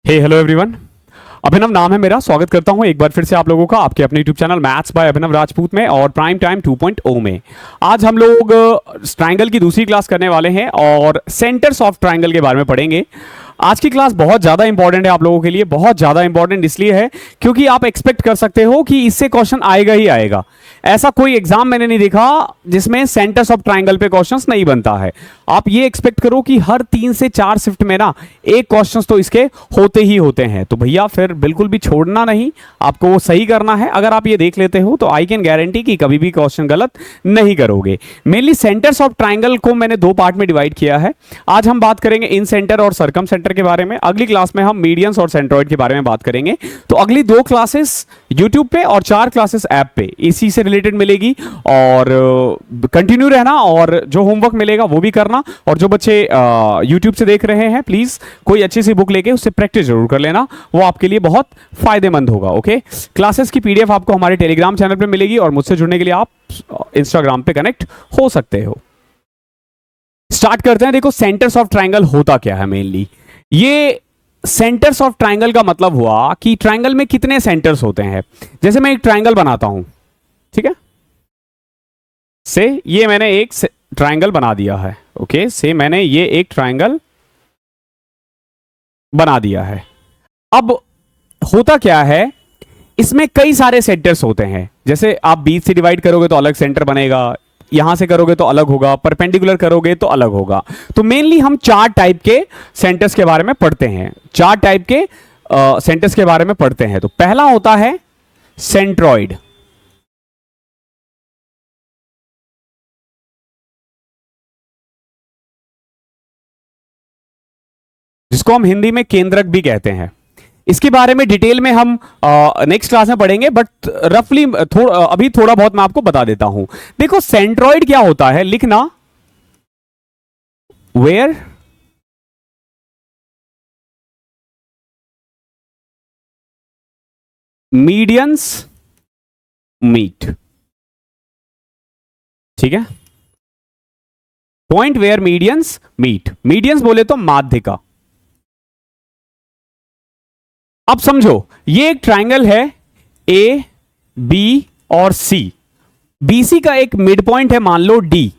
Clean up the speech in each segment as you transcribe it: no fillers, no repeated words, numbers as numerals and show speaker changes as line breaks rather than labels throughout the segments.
Hello everyone. अभिनव नाम है मेरा। स्वागत करता हूं एक बार फिर से आप लोगों का आपके अपने यूट्यूब चैनल मैथ्स बाय अभिनव राजपूत में और प्राइम टाइम 2.0 में। आज हम लोग ट्रायंगल की दूसरी क्लास करने वाले हैं और सेंटर्स ऑफ ट्रायंगल के बारे में पढ़ेंगे। आज की क्लास बहुत ज़्यादा इंपॉर्टेंट है आप लोगों के लिए। बहुत ज़्यादा इंपॉर्टेंट इसलिए है क्योंकि आप एक्सपेक्ट कर सकते हो कि इससे क्वेश्चन आएगा ही आएगा। ऐसा कोई एग्जाम मैंने नहीं देखा जिसमें सेंटर्स ऑफ ट्रायंगल पे क्वेश्चंस नहीं बनता है। आप ये एक्सपेक्ट करो कि हर 3 से 4 शिफ्ट में ना एक क्वेश्चंस तो इसके होते ही होते हैं। तो भैया फिर बिल्कुल भी छोड़ना नहीं, आपको वो सही करना है। अगर आप ये देख लेते हो तो आई कैन गारंटी कि कभी भी क्वेश्चन गलत नहीं करोगे। मेनली सेंटर्स ऑफ ट्रायंगल को मैंने 2 पार्ट में डिवाइड किया है। आज हम बात करेंगे इन सेंटर और सरकम सेंटर के बारे में। अगली क्लास में हम मीडियंस और सेंट्रॉइड के बारे में बात करेंगे। तो अगली 2 क्लासेस यूट्यूब पे और 4 क्लासेस ऐप पे इसी से रिलेटेड मिलेगी और कंटिन्यू रहना और जो होमवर्क मिलेगा वो भी करना। और जो बच्चे यूट्यूब से देख रहे हैं प्लीज कोई अच्छी सी बुक लेके उससे प्रैक्टिस जरूर कर लेना, वो आपके लिए बहुत फायदेमंद होगा। ओके, क्लासेस की पीडीएफ आपको हमारे टेलीग्राम चैनल पे मिलेगी और मुझसे जुड़ने के लिए आप इंस्टाग्राम पे कनेक्ट हो सकते हो। स्टार्ट करते हैं। देखो सेंटर्स ऑफ ट्रायंगल होता क्या है। मेनली ये सेंटर्स ऑफ ट्रायंगल का मतलब हुआ कि ट्रायंगल में कितने सेंटर्स होते हैं। जैसे मैं एक ट्रायंगल बनाता हूं, ठीक है, से ये मैंने एक ट्रायंगल बना दिया है। ओके, से मैंने ये एक ट्रायंगल बना दिया है। अब होता क्या है, इसमें कई सारे सेंटर्स होते हैं। जैसे आप बीच से डिवाइड करोगे तो अलग सेंटर बनेगा, यहां से करोगे तो अलग होगा, परपेंडिकुलर करोगे तो अलग होगा। तो मेनली हम 4 टाइप के सेंटर्स के बारे में पढ़ते हैं। 4 टाइप के सेंटर्स के बारे में पढ़ते हैं। तो पहला होता है सेंट्रॉइड। जिसको हम हिंदी में केंद्रक भी कहते हैं। इसके बारे में डिटेल में हम नेक्स्ट क्लास में पढ़ेंगे, बट रफली अभी थोड़ा बहुत मैं आपको बता देता हूं। देखो सेंट्रॉइड क्या होता है, लिखना वेयर मीडियंस मीट। ठीक है, point where medians meet. Medians बोले तो माध्यिका। अब समझो ये एक ट्रायंगल है ए बी और सी। बीसी का एक मिड पॉइंट है, मान लो डी।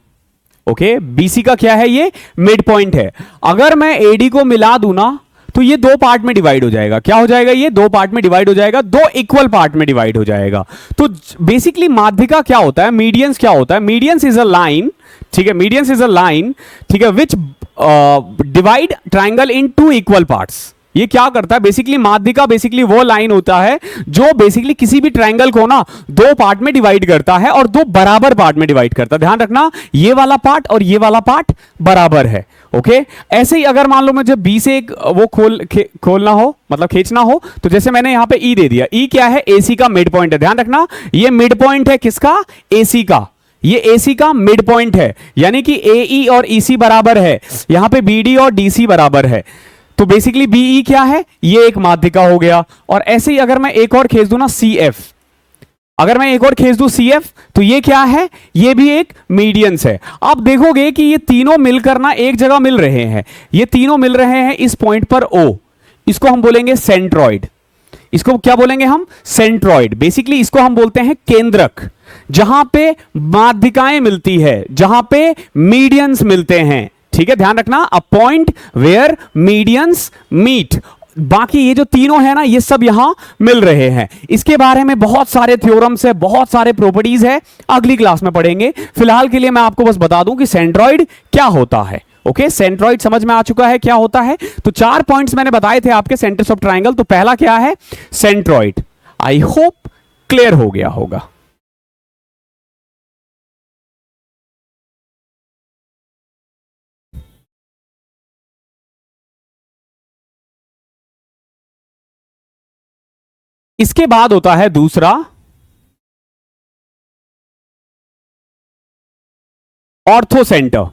ओके, बीसी का क्या है, ये मिड पॉइंट है। अगर मैं एडी को मिला दूं ना तो ये 2 पार्ट में डिवाइड हो जाएगा। क्या हो जाएगा, ये 2 पार्ट में डिवाइड हो जाएगा, 2 इक्वल पार्ट में डिवाइड हो जाएगा। तो बेसिकली माध्यिका क्या होता है, मीडियंस क्या होता है। मीडियंस इज अ लाइन, ठीक है, मीडियंस इज अ लाइन, ठीक है, विच divide triangle in 2 equal parts. ये क्या करता है, बेसिकली माध्यिका बेसिकली वो लाइन होता है जो बेसिकली किसी भी ट्रायंगल को ना 2 पार्ट में डिवाइड करता है और 2 बराबर पार्ट में डिवाइड करता है। ध्यान रखना, ये वाला पार्ट और ये वाला पार्ट बराबर है। ओके, ऐसे ही अगर मान लो मुझे बी से एक वो खोलना हो, मतलब खींचना हो, तो जैसे मैंने यहां पे ई दे दिया। ई क्या है, एसी का मिड पॉइंट है। ध्यान रखना, ये मिड पॉइंट है किसका, एसी का। ये एसी का मिड पॉइंट है, यानी कि एई और ईसी बराबर है। यहां पे बीडी और डीसी बराबर है। तो बेसिकली बीई क्या है, ये एक माध्यिका हो गया। और ऐसे ही अगर मैं एक और खींच दूं ना सीएफ, अगर मैं एक और खींच दूं सीएफ, तो ये क्या है, ये भी एक मीडियंस है। आप देखोगे कि ये तीनों मिलकर ना एक जगह मिल रहे हैं। ये तीनों मिल रहे हैं इस पॉइंट पर ओ। इसको हम बोलेंगे सेंट्रॉइड। इसको क्या बोलेंगे हम, सेंट्रॉइड। बेसिकली इसको हम बोलते हैं केंद्रक, जहां पे माध्यिकाएं मिलती है, जहां पे मीडियंस मिलते हैं। ठीक है, ध्यान रखना, a point where medians meet. बाकी ये जो तीनों है ना, ये सब यहां मिल रहे हैं। इसके बारे में बहुत सारे थ्योरम्स है, बहुत सारे प्रॉपर्टीज है, अगली क्लास में पढ़ेंगे। फिलहाल के लिए मैं आपको बस बता दूं कि सेंट्रॉइड क्या होता है। ओके, सेंट्रॉइड समझ में आ चुका है क्या होता है। तो 4 पॉइंट्स मैंने बताए थे आपके सेंटर्स ऑफ ट्रायंगल। तो पहला क्या है, सेंट्रॉइड। आई होप क्लियर हो गया होगा। इसके बाद होता है दूसरा ऑर्थो सेंटर।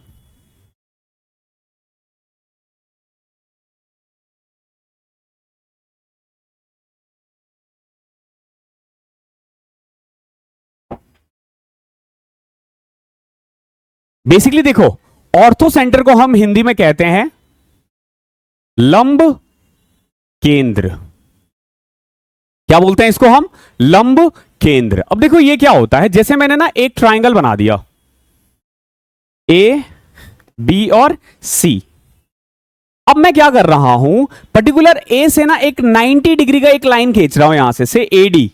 बेसिकली देखो, ऑर्थो सेंटर को हम हिंदी में कहते हैं लंब केंद्र। क्या बोलते हैं इसको हम? लंब केंद्र। अब देखो ये क्या होता है, जैसे मैंने ना एक ट्राइंगल बना दिया ए, बी और सी। अब मैं क्या कर रहा हूं, पर्टिकुलर ए से ना एक 90 डिग्री का एक लाइन खींच रहा हूं यहां से एडी।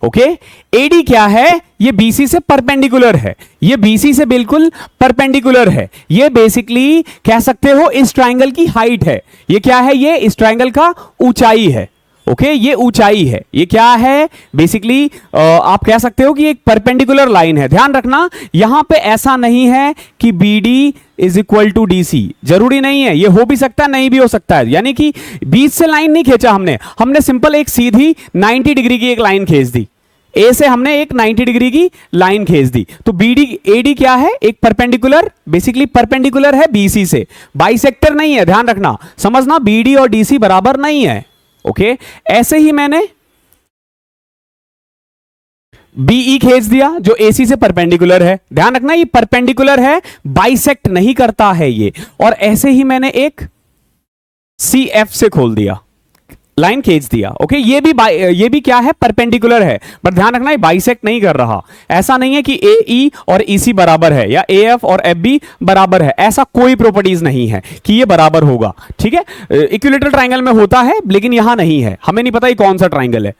ओके, एडी क्या है? ये बीसी से परपेंडिकुलर है, ये बीसी से बिल्कुल परपेंडिकुलर है। ये बेसिकली कह सकते हो इस ट्राइंगल की हाइट है। ये क्या है? ये इस ट्राइंगल का ऊंचाई है। ओके, ये ऊंचाई है। ये क्या है? बेसिकली आप कह सकते हो कि एक परपेंडिकुलर लाइन है। ध्यान रखना, यहां पे ऐसा नहीं है कि BD is equal to DC, जरूरी नहीं है। ये हो भी सकता है, नहीं भी हो सकता है। यानी कि बीच से लाइन नहीं खींचा हमने सिंपल एक सीधी 90 डिग्री की एक लाइन खींच दी। ए से हमने एक 90 डिग्री की लाइन खींच दी, तो बीडी एडी क्या है? एक परपेंडिकुलर, बेसिकली परपेंडिकुलर है बीसी से, बाइसेक्टर नहीं है। ध्यान रखना, समझना, बीडी और डीसी बराबर नहीं है। ओके, ऐसे ही मैंने बीई खींच दिया जो एसी से परपेंडिकुलर है। ध्यान रखना, ये परपेंडिकुलर है, बाइसेक्ट नहीं करता है ये। और ऐसे ही मैंने एक सी एफ से खोल दिया, लाइन खींच दिया। ओके, ये भी क्या है? परपेंडिकुलर है, पर ध्यान रखना ये बाइसेक्ट नहीं कर रहा। ऐसा नहीं है कि ए ई और ईसी बराबर है या ए एफ और एफ बी बराबर है, ऐसा कोई प्रॉपर्टीज नहीं है कि ये बराबर होगा। ठीक है, इक्विलेटरल ट्राइंगल में होता है लेकिन यहां नहीं है, हमें नहीं पता ये कौन सा ट्राइंगल है।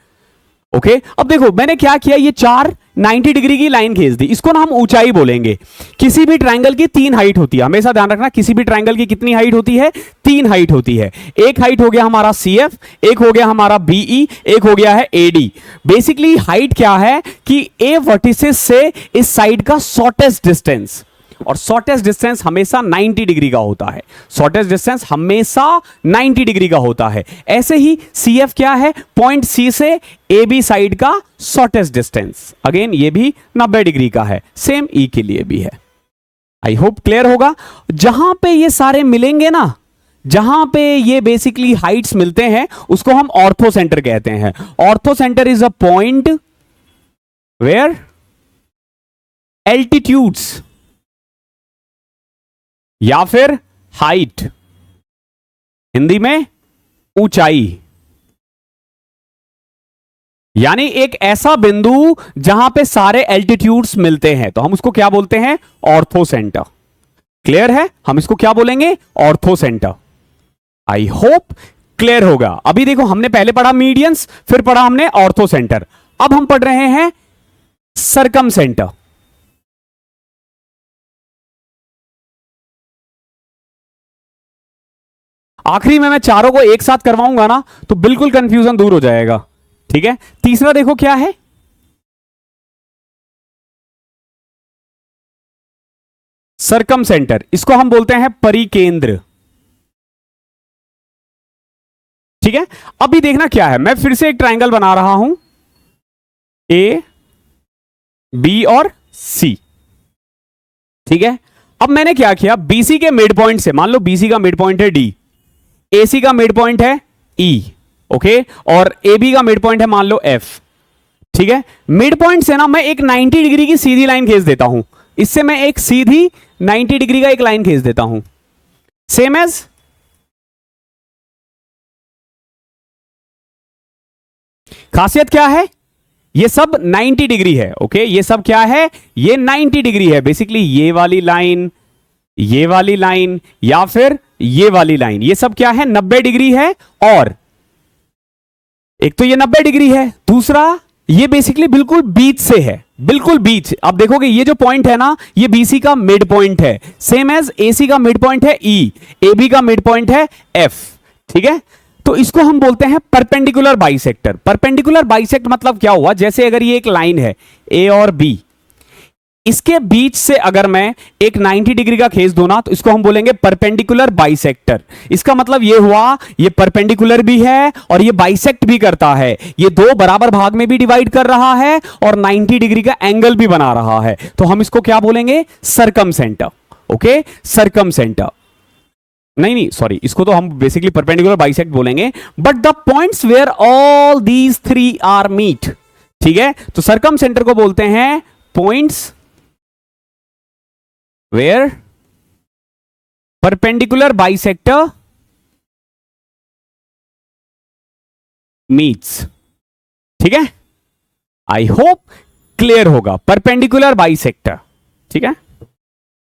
ओके, अब देखो मैंने क्या किया, ये चार 90 डिग्री की लाइन खींच दी, इसको ना हम ऊंचाई बोलेंगे। किसी भी ट्राइंगल की तीन हाइट होती है, हमेशा ध्यान रखना, किसी भी ट्राइंगल की कितनी हाइट होती है? तीन हाइट होती है। एक हाइट हो गया हमारा सी एफ, एक हो गया हमारा बीई, एक हो गया है एडी। बेसिकली हाइट क्या है कि ए वर्टिसेस से इस साइड का शॉर्टेस्ट डिस्टेंस, और शॉर्टेस्ट डिस्टेंस हमेशा 90 डिग्री का होता है। शॉर्टेस्ट डिस्टेंस हमेशा 90 डिग्री का होता है। ऐसे ही सी एफ क्या है? पॉइंट सी से ए बी साइड का शॉर्टेस्ट डिस्टेंस, अगेन ये भी 90 डिग्री का है। सेम ई के लिए भी है। आई होप क्लियर होगा। जहां पे ये सारे मिलेंगे ना, जहां पे ये बेसिकली हाइट्स मिलते हैं, उसको हम ऑर्थो सेंटर कहते हैं। Orthocentre is a point where altitudes या फिर हाइट, हिंदी में ऊंचाई, यानी एक ऐसा बिंदु जहां पे सारे एल्टीट्यूड्स मिलते हैं, तो हम उसको क्या बोलते हैं? Ortho centre. क्लियर है? हम इसको क्या बोलेंगे? Ortho centre. आई होप क्लियर होगा। अभी देखो हमने पहले पढ़ा मीडियंस, फिर पढ़ा हमने ऑर्थो सेंटर, अब हम पढ़ रहे हैं सरकम सेंटर। आखिरी में मैं चारों को एक साथ करवाऊंगा ना, तो बिल्कुल कंफ्यूजन दूर हो जाएगा। ठीक है, तीसरा देखो क्या है? सरकम सेंटर, इसको हम बोलते हैं परिकेंद्र। ठीक है, अभी देखना क्या है, मैं फिर से एक ट्राइंगल बना रहा हूं, ए बी और सी। ठीक है, अब मैंने क्या किया, बीसी के मिड पॉइंट से, मान लो बीसी का मिड पॉइंट है डी, एसी का मिड पॉइंट है ई, ओके, और ए बी का मिड पॉइंट है मान लो एफ। ठीक है, मिड पॉइंट से ना मैं एक 90 डिग्री की सीधी लाइन खींच देता हूं, इससे मैं एक सीधी 90 डिग्री का एक लाइन खींच देता हूं, सेम एज खासियत क्या है, ये सब 90 डिग्री है। ओके, ये सब क्या है, ये 90 डिग्री है। बेसिकली ये वाली लाइन, ये वाली लाइन या फिर ये वाली लाइन, ये सब क्या है, 90 डिग्री है। और एक तो ये 90 डिग्री है, दूसरा ये बेसिकली बिल्कुल बीच से है, बिल्कुल बीच। आप देखोगे ये जो पॉइंट है ना, ये बीसी का मिड पॉइंट है, सेम एज एसी का मिड पॉइंट है ई, एबी का मिड पॉइंट है एफ। ठीक है, तो इसको हम बोलते हैं परपेंडिकुलर बाइसेक्टर। परपेंडिकुलर बाइसेक्ट मतलब क्या हुआ, जैसे अगर ये एक लाइन है ए और बी, इसके बीच से अगर मैं एक 90 डिग्री का खींच दूं ना, तो इसको हम बोलेंगे परपेंडिकुलर बाइसेक्टर। इसका मतलब ये हुआ, ये परपेंडिकुलर भी है और ये बाइसेक्ट भी करता है, ये दो बराबर भाग में भी डिवाइड कर रहा है और 90 डिग्री का एंगल भी बना रहा है। तो हम इसको क्या बोलेंगे, circumcentre. Okay, circumcentre, नहीं सॉरी, इसको तो हम बेसिकली परपेंडिकुलर बाइसेक्ट बोलेंगे, but the points where all these three are meet. ठीक है, तो सरकम सेंटर को बोलते हैं points where perpendicular bisector meets. ठीक है, आई होप क्लियर होगा। परपेंडिकुलर बाइसेक्टर, ठीक है।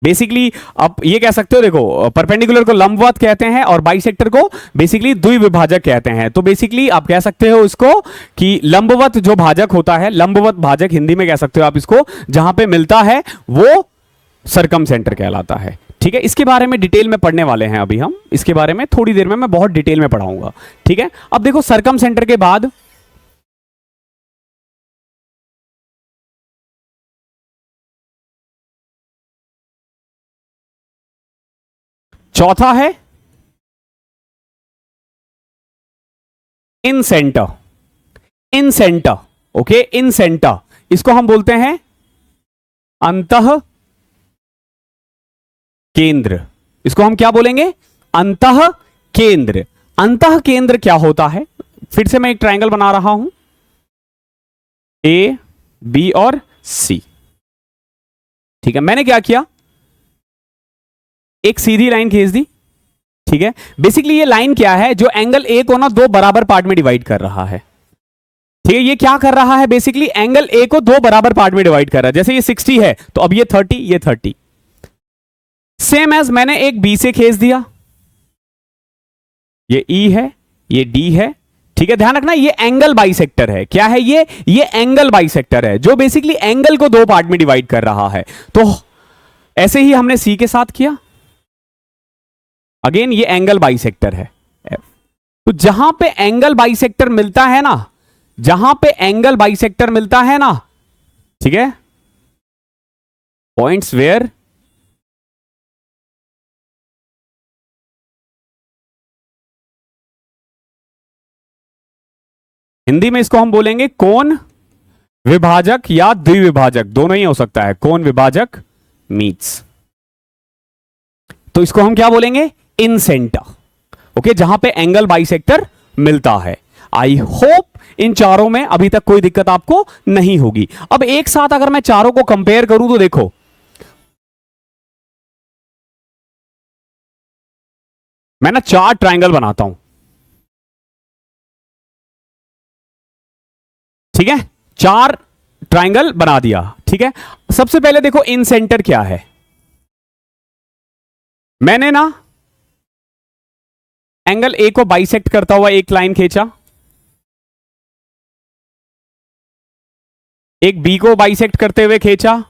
बेसिकली आप ये कह सकते हो, देखो परपेंडिकुलर को लंबवत कहते हैं और बाइसेक्टर को बेसिकली द्विविभाजक कहते हैं। तो बेसिकली आप कह सकते हो इसको कि लंबवत जो भाजक होता है, लंबवत भाजक हिंदी में कह सकते हो आप इसको, जहां पे मिलता है वो सरकम सेंटर कहलाता है। ठीक है, इसके बारे में डिटेल में पढ़ने वाले हैं अभी हम, इसके बारे में थोड़ी देर में मैं बहुत डिटेल में पढ़ाऊंगा। ठीक है, अब देखो सरकम सेंटर के बाद चौथा है इन सेंटर। इन सेंटर, ओके, इन सेंटर, इसको हम बोलते हैं अंतः केंद्र। इसको हम क्या बोलेंगे? अंतः केंद्र। अंतः केंद्र क्या होता है? फिर से मैं एक ट्रायंगल बना रहा हूं, ए बी और सी। ठीक है, मैंने क्या किया, एक सीधी लाइन खींच दी। ठीक है, बेसिकली ये लाइन क्या है, जो एंगल ए को ना दो बराबर पार्ट में डिवाइड कर रहा है। ठीक है, ये क्या कर रहा है, बेसिकली एंगल ए को दो बराबर पार्ट में डिवाइड कर रहा है। जैसे ये 60 है तो अब ये 30, ये 30। सेम एज मैंने एक बी से खींच दिया, ये ई है, ये डी है। ठीक है, ध्यान रखना ये एंगल बाइसेक्टर है। क्या है ये एंगल बाइसेक्टर है, जो बेसिकली एंगल को दो पार्ट में डिवाइड कर रहा है। तो ऐसे ही हमने सी के साथ किया, अगेन ये एंगल बाइसेक्टर है। तो जहां पे एंगल बाइसेक्टर मिलता है ना, जहां पे एंगल बाइसेक्टर मिलता है ना, ठीक है, पॉइंट्स वेयर हिंदी में इसको हम बोलेंगे कोण विभाजक या द्विविभाजक, दोनों ही हो सकता है। कोण विभाजक मीट्स, तो इसको हम क्या बोलेंगे? इन सेंटर। ओके, जहां पे एंगल बाइसेक्टर मिलता है। आई होप इन चारों में अभी तक कोई दिक्कत आपको नहीं होगी। अब एक साथ अगर मैं चारों को कंपेयर करूं तो देखो, मैं ना चार ट्रायंगल बनाता हूं। ठीक है, चार ट्रायंगल बना दिया। ठीक है, सबसे पहले देखो इन सेंटर क्या है। मैंने ना एंगल ए को बाइसेक्ट करता हुआ एक लाइन खींचा, एक बी को बाइसेक्ट करते हुए खींचा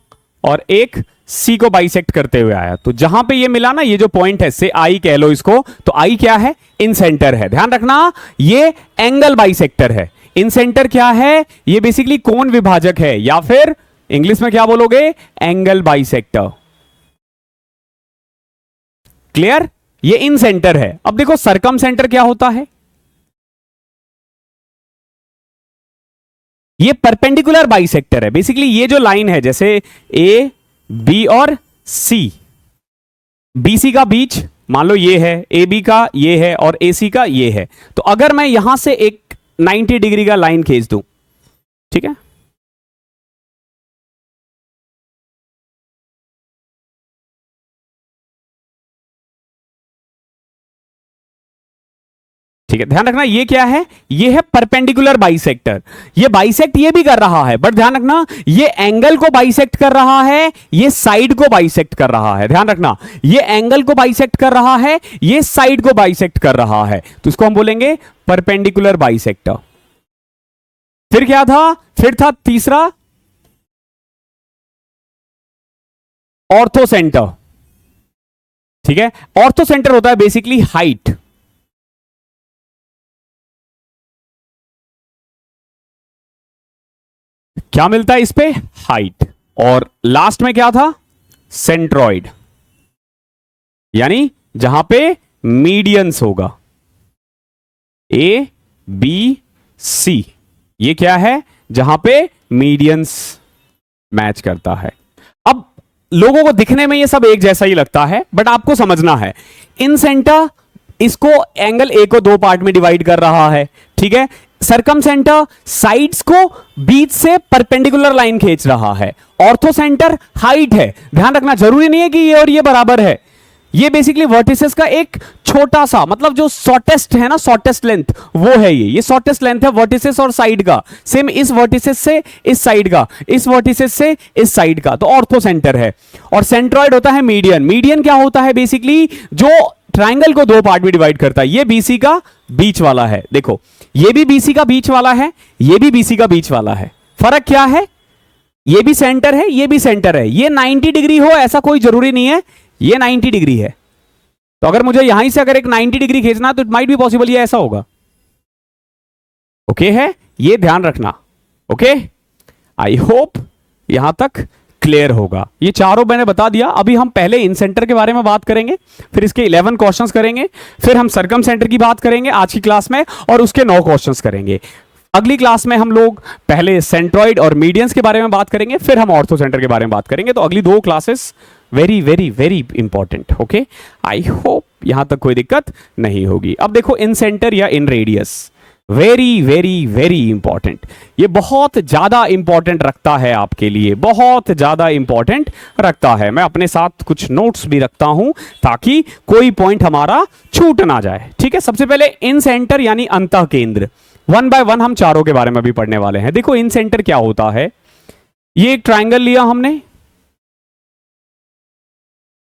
और एक सी को बाइसेक्ट करते हुए आया। तो जहां पे ये मिला ना, ये जो पॉइंट है, से आई कह लो इसको, तो आई क्या है? इन सेंटर है। ध्यान रखना ये एंगल बाइसेक्टर है। इन सेंटर क्या है? ये बेसिकली कोण विभाजक है, या फिर इंग्लिश में क्या बोलोगे? Angle bisector. क्लियर? ये इन सेंटर है। अब देखो सरकम सेंटर क्या होता है? ये परपेंडिकुलर बाइसेक्टर है। बेसिकली ये जो लाइन है, जैसे ए बी और सी, बीसी का बीच मान लो ये है, ए बी का ये है और ए सी का ये है। तो अगर मैं यहां से एक 90 डिग्री का लाइन खींच दूं, ठीक है, ठीक है, ध्यान रखना ये क्या है? ये है परपेंडिकुलर बाइसेक्टर। ये बाइसेक्ट ये भी कर रहा है, बट ध्यान रखना ये एंगल को बाइसेक्ट कर रहा है, ये साइड को बाइसेक्ट कर रहा है। ध्यान रखना ये एंगल को बाइसेक्ट कर रहा है, ये साइड को बाइसेक्ट कर रहा है। तो इसको हम बोलेंगे परपेंडिकुलर बाइसेक्टर। फिर क्या था? फिर था तीसरा ऑर्थो सेंटर। ठीक है, ऑर्थो सेंटर होता है बेसिकली हाइट। क्या मिलता है इस पे? हाइट। और लास्ट में क्या था? सेंट्रॉइड, यानी जहां पे मीडियंस होगा, ए बी सी, ये क्या है? जहां पे मीडियंस मैच करता है। अब लोगों को दिखने में ये सब एक जैसा ही लगता है, बट आपको समझना है इन सेंटर इसको एंगल ए को दो पार्ट में डिवाइड कर रहा है। ठीक है, सरकम सेंटर साइड्स को बीच से परपेंडिकुलर लाइन खींच रहा है। ऑर्थो सेंटर हाइट है। ध्यान रखना जरूरी नहीं है कि ये और ये बराबर है, ये बेसिकली वर्टिसेस का एक छोटा सा, मतलब जो शॉर्टेस्ट है ना, शॉर्टेस्ट लेंथ वो है ये शॉर्टेस्ट लेंथ है वर्टिसेस और साइड का। सेम इस वर्टिसेस से इस साइड का, इस वर्टिसेस से इस साइड का, तो ऑर्थो सेंटर है। और सेंट्रॉइड होता है मीडियन। मीडियन क्या होता है? बेसिकली जो ट्राइंगल को दो पार्ट में डिवाइड करता है। ये बीसी का बीच वाला है, देखो ये भी बीसी का बीच वाला है, ये भी बीसी का बीच वाला है। फर्क क्या है? ये भी सेंटर है, ये भी सेंटर है। ये 90 डिग्री हो ऐसा कोई जरूरी नहीं है, ये 90 डिग्री है। तो अगर मुझे यहां से अगर एक 90 डिग्री खींचना तो इट माइट बी पॉसिबल ये ऐसा होगा। ओके है, ये ध्यान रखना। ओके, आई होप यहां तक क्लियर होगा। ये चारों मैंने बता दिया। अभी हम पहले इन सेंटर के बारे में बात करेंगे, फिर इसके 11 क्वेश्चंस करेंगे, फिर हम सरकम सेंटर की बात करेंगे आज की क्लास में और उसके 9 क्वेश्चंस करेंगे। अगली क्लास में हम लोग पहले सेंट्रॉइड और मीडियंस के बारे में बात करेंगे, फिर हम ऑर्थो सेंटर के बारे में बात करेंगे। तो अगली 2 classes very very very important. Okay, I hope यहां तक कोई दिक्कत नहीं होगी। अब देखो इन सेंटर या इन radius, very very very important. ये बहुत ज्यादा इंपॉर्टेंट रखता है आपके लिए, बहुत ज्यादा इंपॉर्टेंट रखता है। मैं अपने साथ कुछ नोट्स भी रखता हूं ताकि कोई पॉइंट हमारा छूट ना जाए। ठीक है, सबसे पहले इन सेंटर यानी अंतः केंद्र, 1 बाय 1 हम चारों के बारे में भी पढ़ने वाले हैं। देखो इन सेंटर क्या होता है? ये एक ट्राइंगल लिया हमने,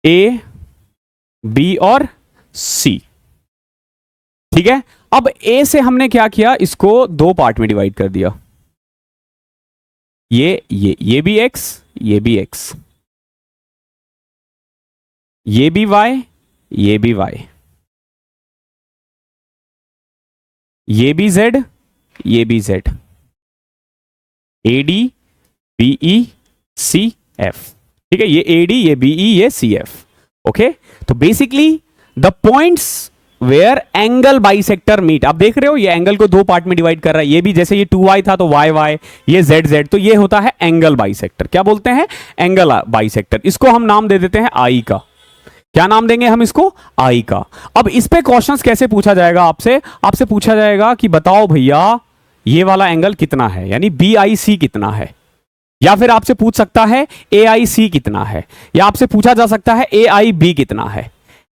ए बी और सी। ठीक है, अब ए से हमने क्या किया? इसको 2 पार्ट में डिवाइड कर दिया। ये भी एक्स, ये भी एक्स, ये भी वाई, ये भी वाई, ये भी जेड, ये भी Z, A D B E C F. ठीक है, ये ए डी, ये बी ई, ये सी एफ। ओके, तो basically the points where angle bisector meet. आप देख रहे हो ये एंगल को 2 पार्ट में डिवाइड कर रहा है। ये भी जैसे ये 2y था तो y y, ये z z, तो ये होता है एंगल बाइसेक्टर। क्या बोलते हैं? Angle bisector. इसको हम नाम दे देते हैं आई का। क्या नाम देंगे हम इसको? आई का। अब इस पे क्वेश्चंस कैसे पूछा जाएगा आपसे? आपसे पूछा जाएगा कि बताओ भैया ये वाला एंगल कितना है, यानी बी आई सी कितना है। या फिर आपसे पूछ सकता है ए आई सी कितना है, या आपसे पूछा जा सकता है ए आई बी कितना है।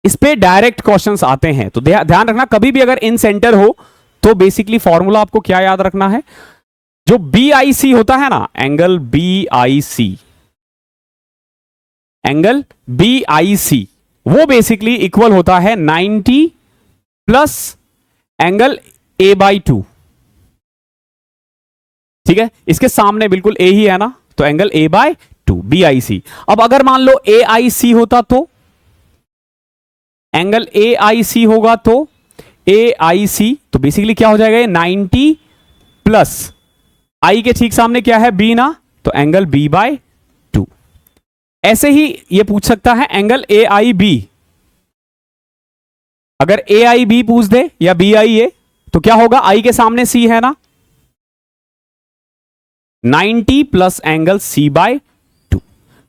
इस पे डायरेक्ट क्वेश्चंस आते हैं। तो ध्यान रखना, कभी भी अगर इन सेंटर हो तो बेसिकली फॉर्मूला आपको क्या याद रखना है? जो बी आई सी होता है ना, angle B I C, angle B I C, वो बेसिकली इक्वल होता है 90 प्लस एंगल ए बाई 2। ठीक है, इसके सामने बिल्कुल ए ही है ना, तो angle A by 2, B I C. अब अगर मान लो ए आई सी होता तो एंगल ए आई सी होगा, तो ए आई सी, तो बेसिकली क्या हो जाएगा? 90 प्लस आई के ठीक सामने क्या है? बी ना, तो एंगल बी बाय 2। ऐसे ही ये पूछ सकता है एंगल ए आई बी। अगर ए आई बी पूछ दे या बी आई ए, तो क्या होगा? आई के सामने सी है ना, 90 plus angle C by 2।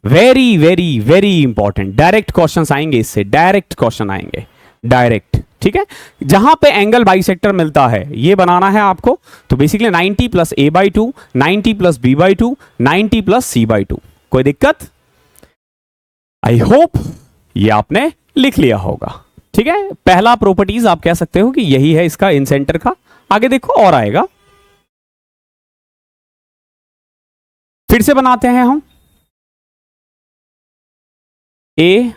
Very very very important. Direct questions आएंगे इससे, डायरेक्ट क्वेश्चन आएंगे, डायरेक्ट। ठीक है, जहां पे एंगल बाइसेक्टर मिलता है ये बनाना है आपको। तो basically 90 plus A by 2, 90 plus B by 2, 90 plus C by 2। कोई दिक्कत? आई होप ये आपने लिख लिया होगा। ठीक है, पहला प्रॉपर्टीज आप कह सकते हो कि यही है इसका इन सेंटर का। आगे देखो और आएगा, फिर से बनाते हैं हम ए।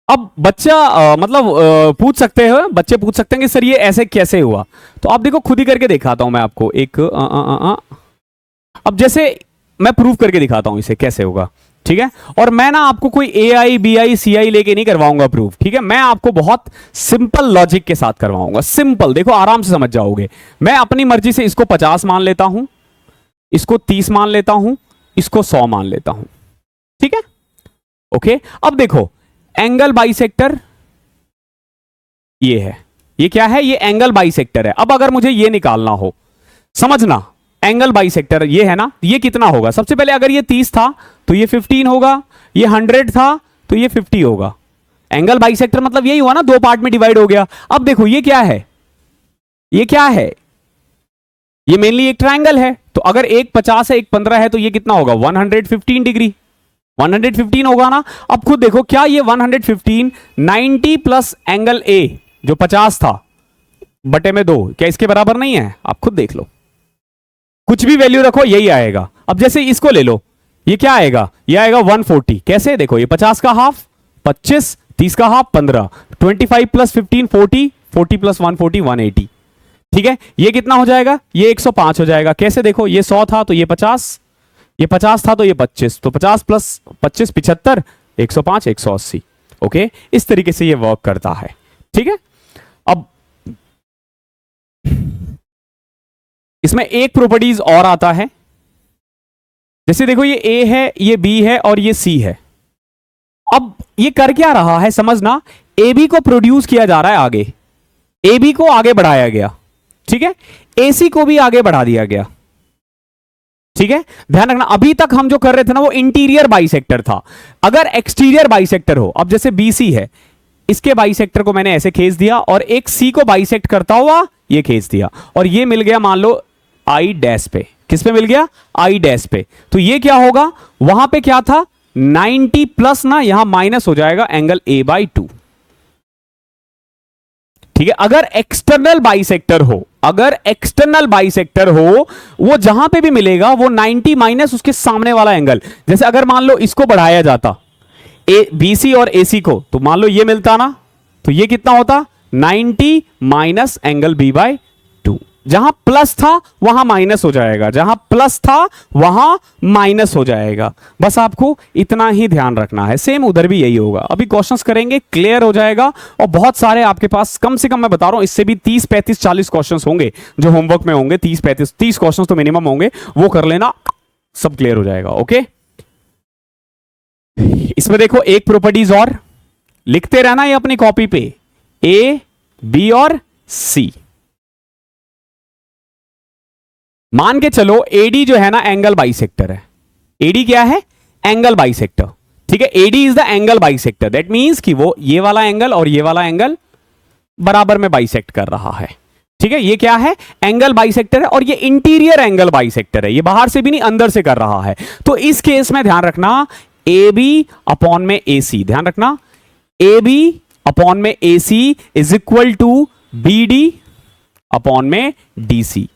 अब बच्चा पूछ सकते हो, बच्चे पूछ सकते हैं कि सर ये ऐसे कैसे हुआ? तो आप देखो, खुद ही करके दिखाता हूं मैं आपको एक। अब जैसे मैं प्रूव करके दिखाता हूं इसे कैसे होगा। ठीक है, और मैं ना आपको कोई ए आई बी आई सी आई लेके नहीं करवाऊंगा प्रूफ। ठीक है, मैं आपको बहुत सिंपल लॉजिक के साथ करवाऊंगा। सिंपल, देखो आराम से समझ जाओगे। मैं अपनी मर्जी से इसको 50 मान लेता हूं, इसको 30 मान लेता हूं, इसको 100 मान लेता हूं। ठीक है, ओके। अब देखो एंगल बाइसेक्टर ये है, ये क्या है? ये एंगल बाइसेक्टर है। अब अगर मुझे ये निकालना हो, समझना, एंगल बाइसेक्टर ये है ना, ये कितना होगा? सबसे पहले अगर ये 30 था तो ये 15 होगा, ये 100 था तो ये 50 होगा। एंगल बाइसेक्टर मतलब यही हुआ ना, 2 पार्ट में डिवाइड हो गया। अब देखो ये क्या है? ये क्या है? ये मेनली एक ट्रायंगल है। तो अगर एक 50 है एक 15 है तो ये कितना होगा? 115 डिग्री। 115 होगा ना। अब खुद देखो क्या ये 115 90 प्लस एंगल ए जो 50 था बटे में 2 क्या इसके बराबर नहीं है? आप खुद देख लो, कुछ भी वैल्यू रखो यही आएगा। अब जैसे इसको ले लो, ये क्या आएगा? ये आएगा 140। कैसे? देखो ये 50 का हाफ 25, 30 का हाफ 15, 25 प्लस 15 40, 40 प्लस 140 180। ठीक है, ये कितना हो जाएगा? ये 105 हो जाएगा। कैसे? देखो ये 100 था तो ये 50, ये 50 था तो ये 25, तो 50 प्लस 25 75, 105 180। ओके, इस तरीके से ये वर्क करता है। ठीक है, अब इसमें एक प्रॉपर्टीज और आता है, जैसे देखो ये ए है, ये बी है और ये सी है। अब ये कर क्या रहा है समझना, ए बी को प्रोड्यूस किया जा रहा है आगे, ए बी को आगे बढ़ाया गया। ठीक है, ए सी को भी आगे बढ़ा दिया गया। ठीक है, ध्यान रखना अभी तक हम जो कर रहे थे ना वो इंटीरियर बाइसेक्टर था। अगर एक्सटीरियर बाइसेक्टर हो, अब जैसे बीसी है, इसके बाइसेक्टर को मैंने ऐसे खींच दिया और एक सी को बाइसेक्ट करता हुआ ये खींच दिया और ये मिल गया मान लो आई डैश पे। किस पे मिल गया? आई डैश पे। तो ये क्या होगा? वहां पे क्या था 90 प्लस ना, यहां माइनस हो जाएगा एंगल ए बाई 2। ठीक है, अगर एक्सटर्नल बाइसेक्टर हो, अगर एक्सटर्नल बाइसेक्टर हो वो जहां पे भी मिलेगा वो 90 माइनस उसके सामने वाला एंगल। जैसे अगर मान लो इसको बढ़ाया जाता बीसी और एसी को, तो मान लो ये मिलता ना, तो ये कितना होता 90 माइनस एंगल बी बाई 2। जहां प्लस था वहां माइनस हो जाएगा, जहां प्लस था वहां माइनस हो जाएगा। बस आपको इतना ही ध्यान रखना है। सेम उधर भी यही होगा। अभी क्वेश्चंस करेंगे, क्लियर हो जाएगा। और बहुत सारे आपके पास, कम से कम मैं बता रहा हूं इससे भी 30 35 40 क्वेश्चंस होंगे जो होमवर्क में होंगे। 30 35 30 क्वेश्चंस तो मिनिमम होंगे, वो कर लेना, सब क्लियर हो जाएगा। ओके, इसमें देखो एक प्रॉपर्टीज और लिखते रहना ये अपनी कॉपी पे, ए बी और सी। मान के चलो एडी जो है ना एंगल बाइसेक्टर है। एडी क्या है? Angle bisector. ठीक है, AD is the angle bisector. That means कि वो ये वाला एंगल और ये वाला एंगल बराबर में बाइसेक्ट कर रहा है। ठीक है, ये क्या है? एंगल बाइसेक्टर है और ये इंटीरियर एंगल बाइसेक्टर है, ये बाहर से भी नहीं अंदर से कर रहा है। तो इस केस में ध्यान रखना ए बी अपॉन में ए सी, ध्यान रखना ए बी अपॉन में A C is equal to B D upon में डी सी।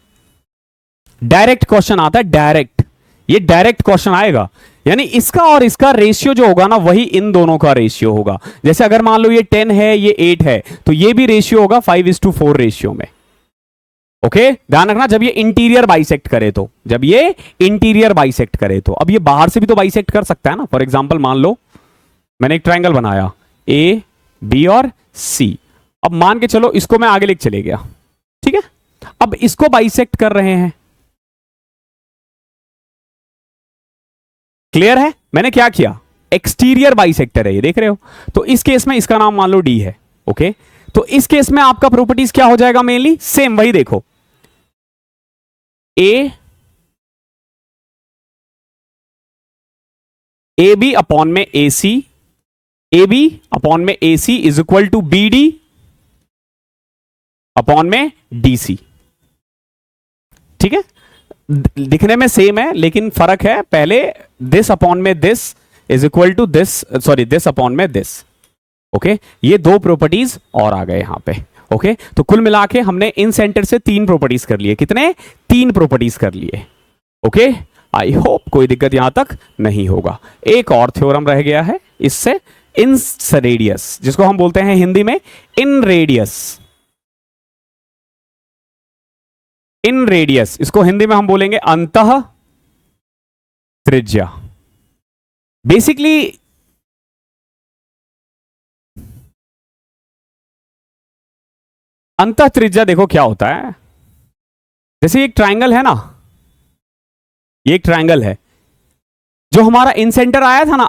डायरेक्ट क्वेश्चन आता है, डायरेक्ट, ये डायरेक्ट क्वेश्चन आएगा। यानी इसका और इसका रेशियो जो होगा ना वही इन दोनों का रेशियो होगा। जैसे अगर मान लो ये 10 है ये 8 है तो ये भी रेशियो होगा 5:4 रेशियो में। ओके, ध्यान रखना जब ये इंटीरियर बाइसेक्ट करे तो, जब ये इंटीरियर बाइसेक्ट करे तो। अब ये बाहर से भी तो बाइसेक्ट कर सकता है ना। फॉर एग्जांपल मान लो मैंने एक ट्रायंगल बनाया ए बी और सी। अब मान के चलो इसको मैं आगे लेके चले गया। ठीक है, अब इसको बाइसेक्ट कर रहे हैं। क्लियर है? मैंने क्या किया, एक्सटीरियर बाइसेक्टर है ये, देख रहे हो। तो इस केस में इसका नाम मान लो डी है। ओके, तो इस केस में आपका प्रॉपर्टीज क्या हो जाएगा? मेनली सेम वही देखो, ए बी अपॉन में A C, A B upon में A C is equal to B D upon में डी सी। ठीक है, दिखने में सेम है लेकिन फर्क है, पहले दिस अपॉन में this is equal to this, sorry this upon में दिस। ओके, ये दो प्रॉपर्टीज और आ गए यहां पे। ओके, तो कुल मिला के हमने इन सेंटर से 3 प्रॉपर्टीज कर लिए। कितने? 3 प्रॉपर्टीज कर लिए। ओके, आई होप कोई दिक्कत यहां तक नहीं होगा। एक और थ्योरम रह गया है इससे, इन रेडियस, जिसको हम बोलते हैं हिंदी में इन रेडियस। इन रेडियस, इसको हिंदी में हम बोलेंगे अंतः त्रिज्या। बेसिकली अंतः त्रिज्या देखो क्या होता है। जैसे एक ट्रायंगल है ना, ये एक ट्रायंगल है, जो हमारा इन सेंटर आया था ना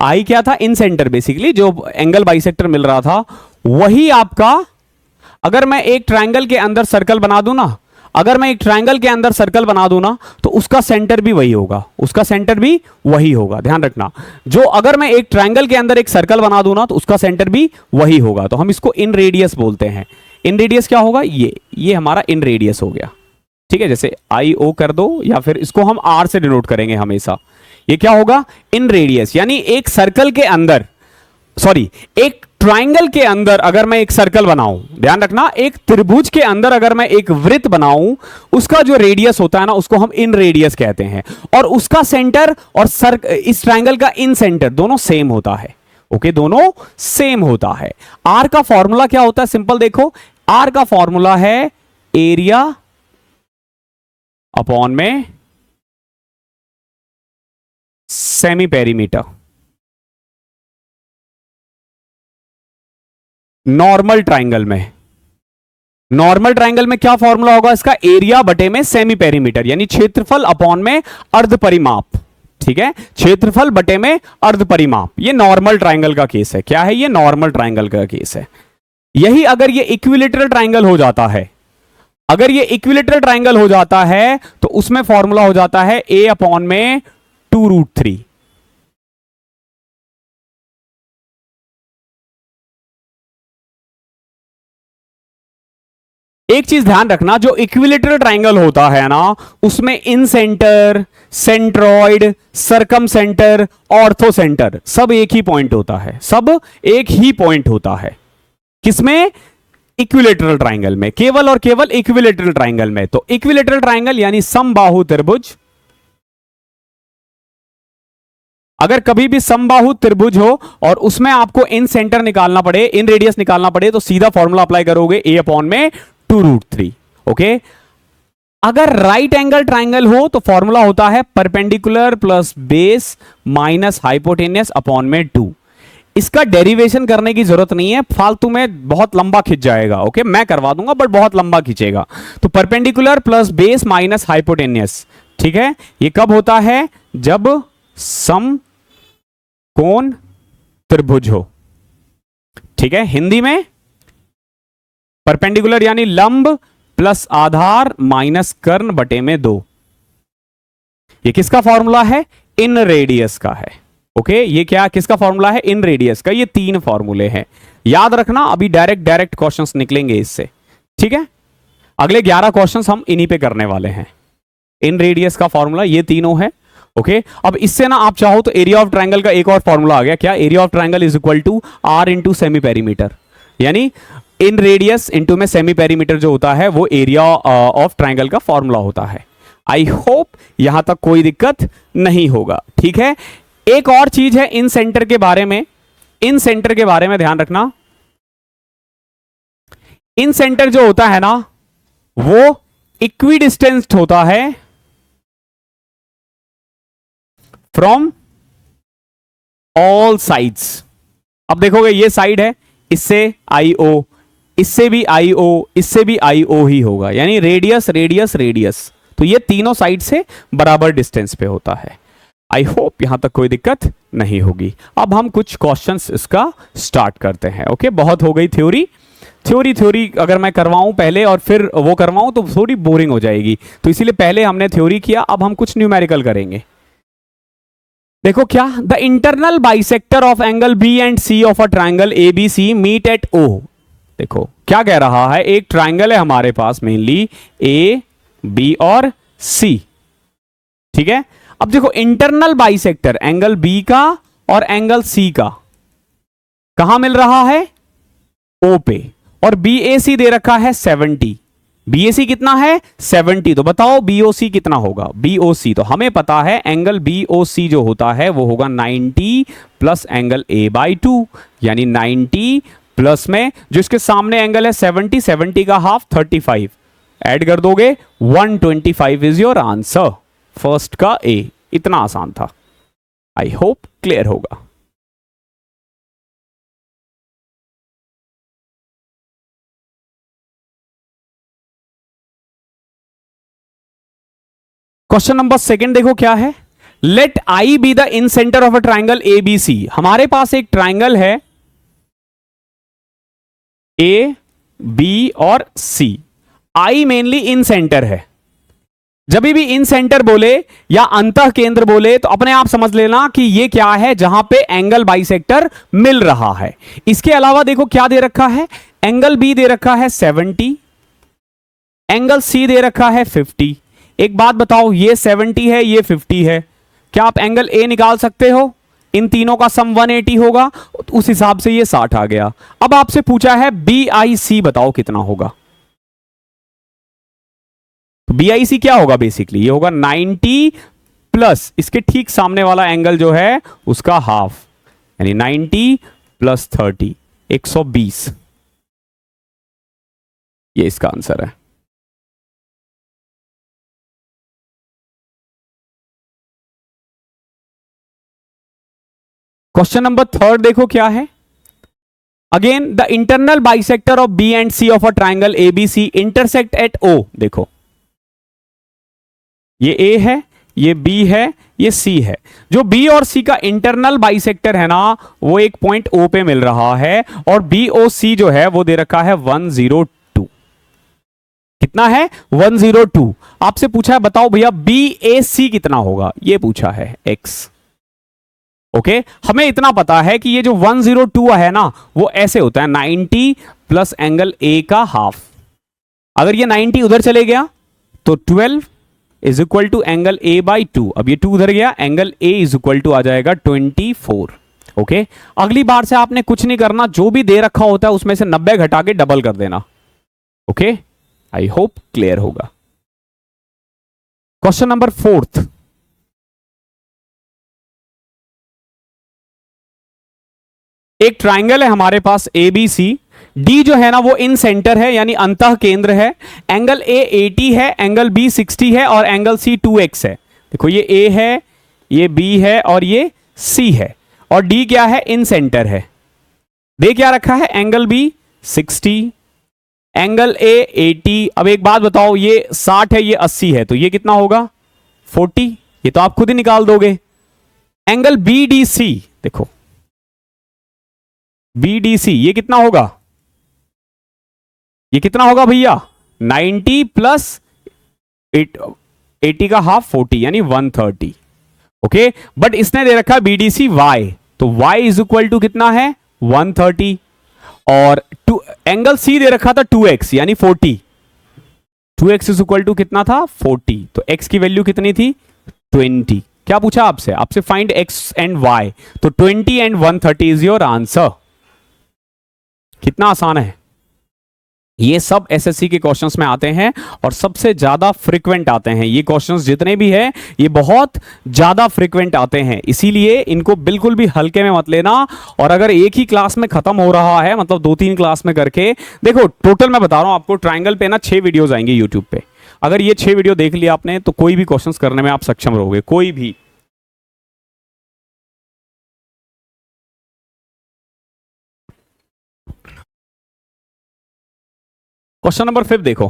आई क्या था? इन सेंटर। बेसिकली जो एंगल बाइसेक्टर मिल रहा था वही आपका, अगर मैं एक ट्रायंगल के अंदर सर्कल बना दूं ना, अगर मैं एक ट्रायंगल के अंदर सर्कल बना दूं ना तो उसका सेंटर भी वही होगा, उसका सेंटर भी वही होगा। ध्यान रखना, जो अगर मैं एक ट्रायंगल के अंदर एक सर्कल बना दूं ना तो उसका सेंटर भी वही होगा। तो हम इसको इन रेडियस बोलते हैं। इन रेडियस क्या होगा? ये हमारा इन रेडियस हो गया। ठीक है, जैसे आई ओ कर दो या फिर इसको हम आर से डिनोट करेंगे हमेशा। ये क्या होगा, इन रेडियस, यानी एक सर्कल के अंदर, सॉरी एक ट्राइंगल के अंदर अगर मैं एक सर्कल बनाऊं, ध्यान रखना, एक त्रिभुज के अंदर अगर मैं एक वृत्त बनाऊं, उसका जो रेडियस होता है ना, उसको हम इन रेडियस कहते हैं, और उसका सेंटर और इस ट्राइंगल का इन सेंटर दोनों सेम होता है। ओके, दोनों सेम होता है। आर का फॉर्मूला क्या होता है, सिंपल देखो, आर का फॉर्मूला है एरिया अपॉन में सेमी पेरीमीटर। नॉर्मल ट्राइंगल में क्या फॉर्मूला होगा इसका, एरिया बटे में सेमी पेरीमीटर, यानी क्षेत्रफल अपॉन में अर्ध परिमाप। ठीक है, क्षेत्रफल बटे में अर्ध परिमाप। ये नॉर्मल ट्राइंगल का केस है। क्या है ये, नॉर्मल ट्राइंगल का केस है। यही अगर ये इक्विलेटरल ट्राइंगल हो जाता है, अगर ये इक्विलेटरल ट्राइंगल हो जाता है तो उसमें फॉर्मूला हो जाता है a अपॉन में 2√3। एक चीज ध्यान रखना, जो इक्विलेटरल ट्राइंगल होता है ना, उसमें incentre, centroid, circumcentre, orthocentre सब एक ही पॉइंट होता है, सब एक ही पॉइंट होता है। किसमें, इक्विलेटरल ट्राइंगल में, केवल और केवल इक्विलेटरल ट्राइंगल में। तो इक्विलेटरल ट्राइंगल यानी समबाहु त्रिभुज, अगर कभी भी समबाहु त्रिभुज हो और उसमें आपको इन सेंटर निकालना पड़े, इन रेडियस निकालना पड़े, तो सीधा फॉर्मूला अप्लाई करोगे a अपॉन में 2√3। ओके, अगर राइट एंगल ट्राइंगल हो तो फॉर्मूला होता है perpendicular plus base minus hypotenuse upon में 2। इसका डेरिवेशन करने की जरूरत नहीं है, फालतू में बहुत लंबा खिंच जाएगा। ओके, मैं करवा दूंगा बट बहुत लंबा खींचेगा। तो perpendicular plus base minus hypotenuse, ठीक है, ये कब होता है, जब सम कोण त्रिभुज हो। ठीक है, हिंदी में परपेंडिकुलर यानी लंब प्लस आधार माइनस कर्ण बटे में 2। ये किसका फॉर्मूला है, इन रेडियस का है। ओके, ये क्या किसका फॉर्मूला है, इन रेडियस का। ये 3 फॉर्मूले हैं, याद रखना। अभी डायरेक्ट क्वेश्चंस निकलेंगे इससे। ठीक है, अगले 11 क्वेश्चंस हम इन्हीं पे करने वाले हैं। इन रेडियस का फॉर्मूला ये तीनों है। ओके, अब इससे ना आप चाहो तो एरिया ऑफ ट्राइंगल का एक और फॉर्मूला आ गया। क्या, area of triangle is equal to R into semi perimeter, यानी इन रेडियस इंटू में सेमी पेरीमीटर जो होता है वो एरिया ऑफ ट्राइंगल का फॉर्मूला होता है। आई होप यहां तक कोई दिक्कत नहीं होगा। ठीक है, एक और चीज है इन सेंटर के बारे में, इन सेंटर के बारे में ध्यान रखना। इन सेंटर जो होता है ना, वो इक्विडिस्टेंस्ड होता है फ्रॉम ऑल साइड्स। अब देखोगे ये साइड है, इससे IO, इससे भी IO, इससे भी IO ही होगा, यानी रेडियस रेडियस रेडियस। तो ये तीनों साइड से बराबर डिस्टेंस पे होता है। आई होप यहां तक कोई दिक्कत नहीं होगी। अब हम कुछ क्वेश्चंस इसका स्टार्ट करते हैं। ओके, बहुत हो गई थ्योरी। थ्योरी अगर मैं करवाऊं पहले और फिर वो करवाऊं तो थोड़ी बोरिंग हो जाएगी, तो इसीलिए पहले हमने थ्योरी किया, अब हम कुछ न्यूमेरिकल करेंगे। देखो क्या, the internal bisector of angle B and C of a triangle ABC meet at O। देखो क्या कह रहा है, एक ट्राइंगल है हमारे पास मेनली A, B और C। ठीक है, अब देखो इंटरनल बाइसेक्टर एंगल B का और एंगल C का कहां मिल रहा है, O पे, और BAC दे रखा है 70। BAC कितना है, 70। तो बताओ BOC कितना होगा, BOC तो हमें पता है एंगल BOC जो होता है वो होगा 90 प्लस एंगल A/2, यानी 90 प्लस में जो इसके सामने एंगल है 70, 70 का हाफ 35, ऐड कर दोगे 125 इज योर आंसर। फर्स्ट का A, इतना आसान था। आई होप क्लियर होगा। क्वेश्चन नंबर 2 देखो क्या है, let I be the incentre of a triangle ABC। हमारे पास एक ट्राइंगल है A, B और C। I mainly in centre है। जब भी इन सेंटर बोले या अंतः केंद्र बोले तो अपने आप समझ लेना कि ये क्या है, जहां पे एंगल बाइसेक्टर मिल रहा है। इसके अलावा देखो क्या दे रखा है, एंगल B दे रखा है 70, एंगल सी दे रखा है 50। एक बात बताओ, ये 70 है, ये 50 है, क्या आप एंगल ए निकाल सकते हो? इन तीनों का सम 180 होगा, उस हिसाब से ये 60 आ गया। अब आपसे पूछा है बी आई सी बताओ कितना होगा। तो बी आई सी क्या होगा? बेसिकली ये होगा 90 प्लस इसके ठीक सामने वाला एंगल जो है उसका हाफ, यानी 90 प्लस 30, 120। ये इसका आंसर है। क्वेश्चन नंबर 3 देखो क्या है। Again the internal bisector of B and C of a triangle ABC intersect at O. देखो ये ए है, ये बी है, ये सी है। जो बी और सी का इंटरनल बाइसेक्टर है ना, वो एक पॉइंट ओ पे मिल रहा है, और बी ओ सी जो है वो दे रखा है 102। कितना है? 102। आपसे पूछा है बताओ भैया बी ए सी कितना होगा, ये पूछा है एक्स। ओके हमें इतना पता है कि ये जो 102 है ना, वो ऐसे होता है 90 प्लस एंगल ए का हाफ। अगर ये 90 उधर चले गया तो 12 is equal to angle A by 2। अब ये 2 उधर गया, angle A is equal to आ जाएगा 24। ओके अगली बार से आपने कुछ नहीं करना, जो भी दे रखा होता है उसमें से 90 घटा के डबल कर देना। ओके आई होप क्लियर होगा। Question number 4। एक ट्राइंगल है हमारे पास ए बी सी, डी जो है ना वो इन सेंटर है यानी अंतः केंद्र है। एंगल ए 80 है, एंगल बी 60 है और एंगल सी 2x है। देखो ये ए है, ये बी है और ये सी है, और डी क्या है? इन सेंटर है। दे क्या रखा है? Angle B 60, angle A 80। अब एक बात बताओ, ये 60 है, ये 80 है, तो ये कितना होगा? 40। ये तो आप खुद ही निकाल दोगे। एंगल बी डी सी, देखो बीडीसी ये कितना होगा? ये कितना होगा भैया? 90 प्लस 80 का हाफ 40 यानी 130। ओके बट इसने दे रखा है बीडीसी वाई, तो वाई इज इक्वल टू कितना है? 130। और एंगल सी दे रखा था 2x यानी 40। 2x इज इक्वल टू कितना था? 40। तो x की वैल्यू कितनी थी? 20। क्या पूछा आपसे? आपसे फाइंड x एंड y, तो 20 एंड 130 इज योर आंसर। कितना आसान है। ये सब एसएससी के क्वेश्चंस में आते हैं और सबसे ज्यादा फ्रीक्वेंट आते हैं। ये क्वेश्चंस जितने भी हैं ये बहुत ज्यादा फ्रीक्वेंट आते हैं, इसीलिए इनको बिल्कुल भी हल्के में मत लेना। और अगर एक ही क्लास में खत्म हो रहा है, मतलब 2-3 क्लास में करके देखो, टोटल मैं बता रहा हूं आपको, ट्राइंगल पे ना 6 वीडियोस आएंगे यूट्यूब पे। अगर ये 6 वीडियो देख लिया आपने तो कोई भी क्वेश्चन करने में आप सक्षम रहोगे, कोई भी। क्वेश्चन नंबर 5 देखो।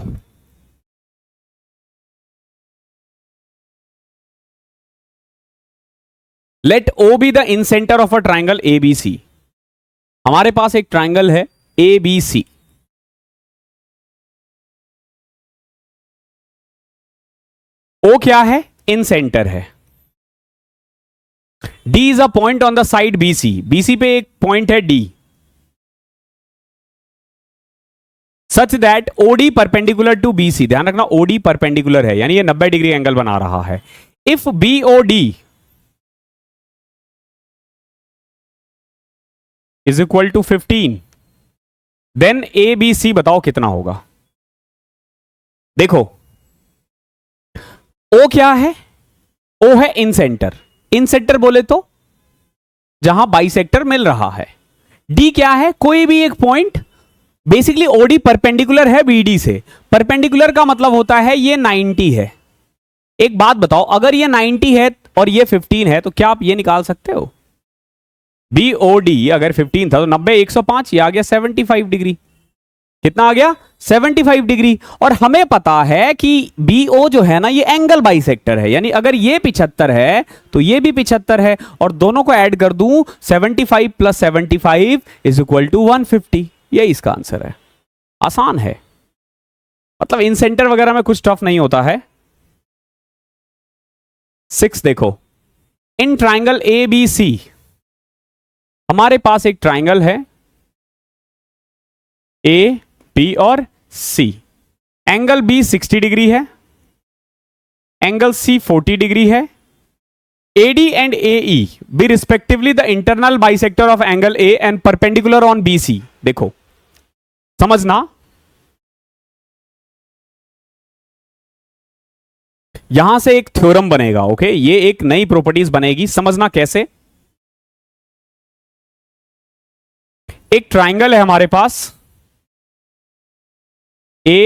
Let O be the incentre of a triangle A B C. हमारे पास एक ट्राइंगल है ए बी सी। ओ क्या है? इन सेंटर है। D is a point on the side BC. BC पे एक पॉइंट है D, such that OD perpendicular to BC. ध्यान रखना ओडी परपेंडिकुलर है, यानी ये 90 डिग्री एंगल बना रहा है। If B O D is equal to 15, then A B C बताओ कितना होगा। देखो ओ क्या है? ओ है इन सेंटर। इन सेंटर बोले तो जहां बाइसेक्टर मिल रहा है। डी क्या है? कोई भी एक पॉइंट। बेसिकली ओडी परपेंडिकुलर है बीडी से। परपेंडिकुलर का मतलब होता है ये 90 है। एक बात बताओ, अगर ये 90 है और ये 15 है तो क्या आप ये निकाल सकते हो? बी ओ डी अगर 15 था तो 90 105, ये आ गया 75 डिग्री। कितना आ गया? 75 डिग्री। और हमें पता है कि बी ओ जो है ना ये एंगल बाइसेक्टर है, यानी अगर ये 75 है तो ये भी 75 है, और दोनों को ऐड कर दूं 75 प्लस 75 इज इक्वल टू 150। ये इसका आंसर है। आसान है, मतलब इन सेंटर वगैरह में कुछ टफ नहीं होता है। 6 देखो। In triangle A B C हमारे पास एक ट्राइंगल है ए बी और सी। एंगल बी 60 डिग्री है, एंगल सी 40 डिग्री है। AD and AE be respectively the internal bisector of angle A and perpendicular on BC। देखो समझना, यहां से एक थ्योरम बनेगा। ओके, ये एक नई प्रॉपर्टीज बनेगी, समझना कैसे। एक ट्राइंगल है हमारे पास A,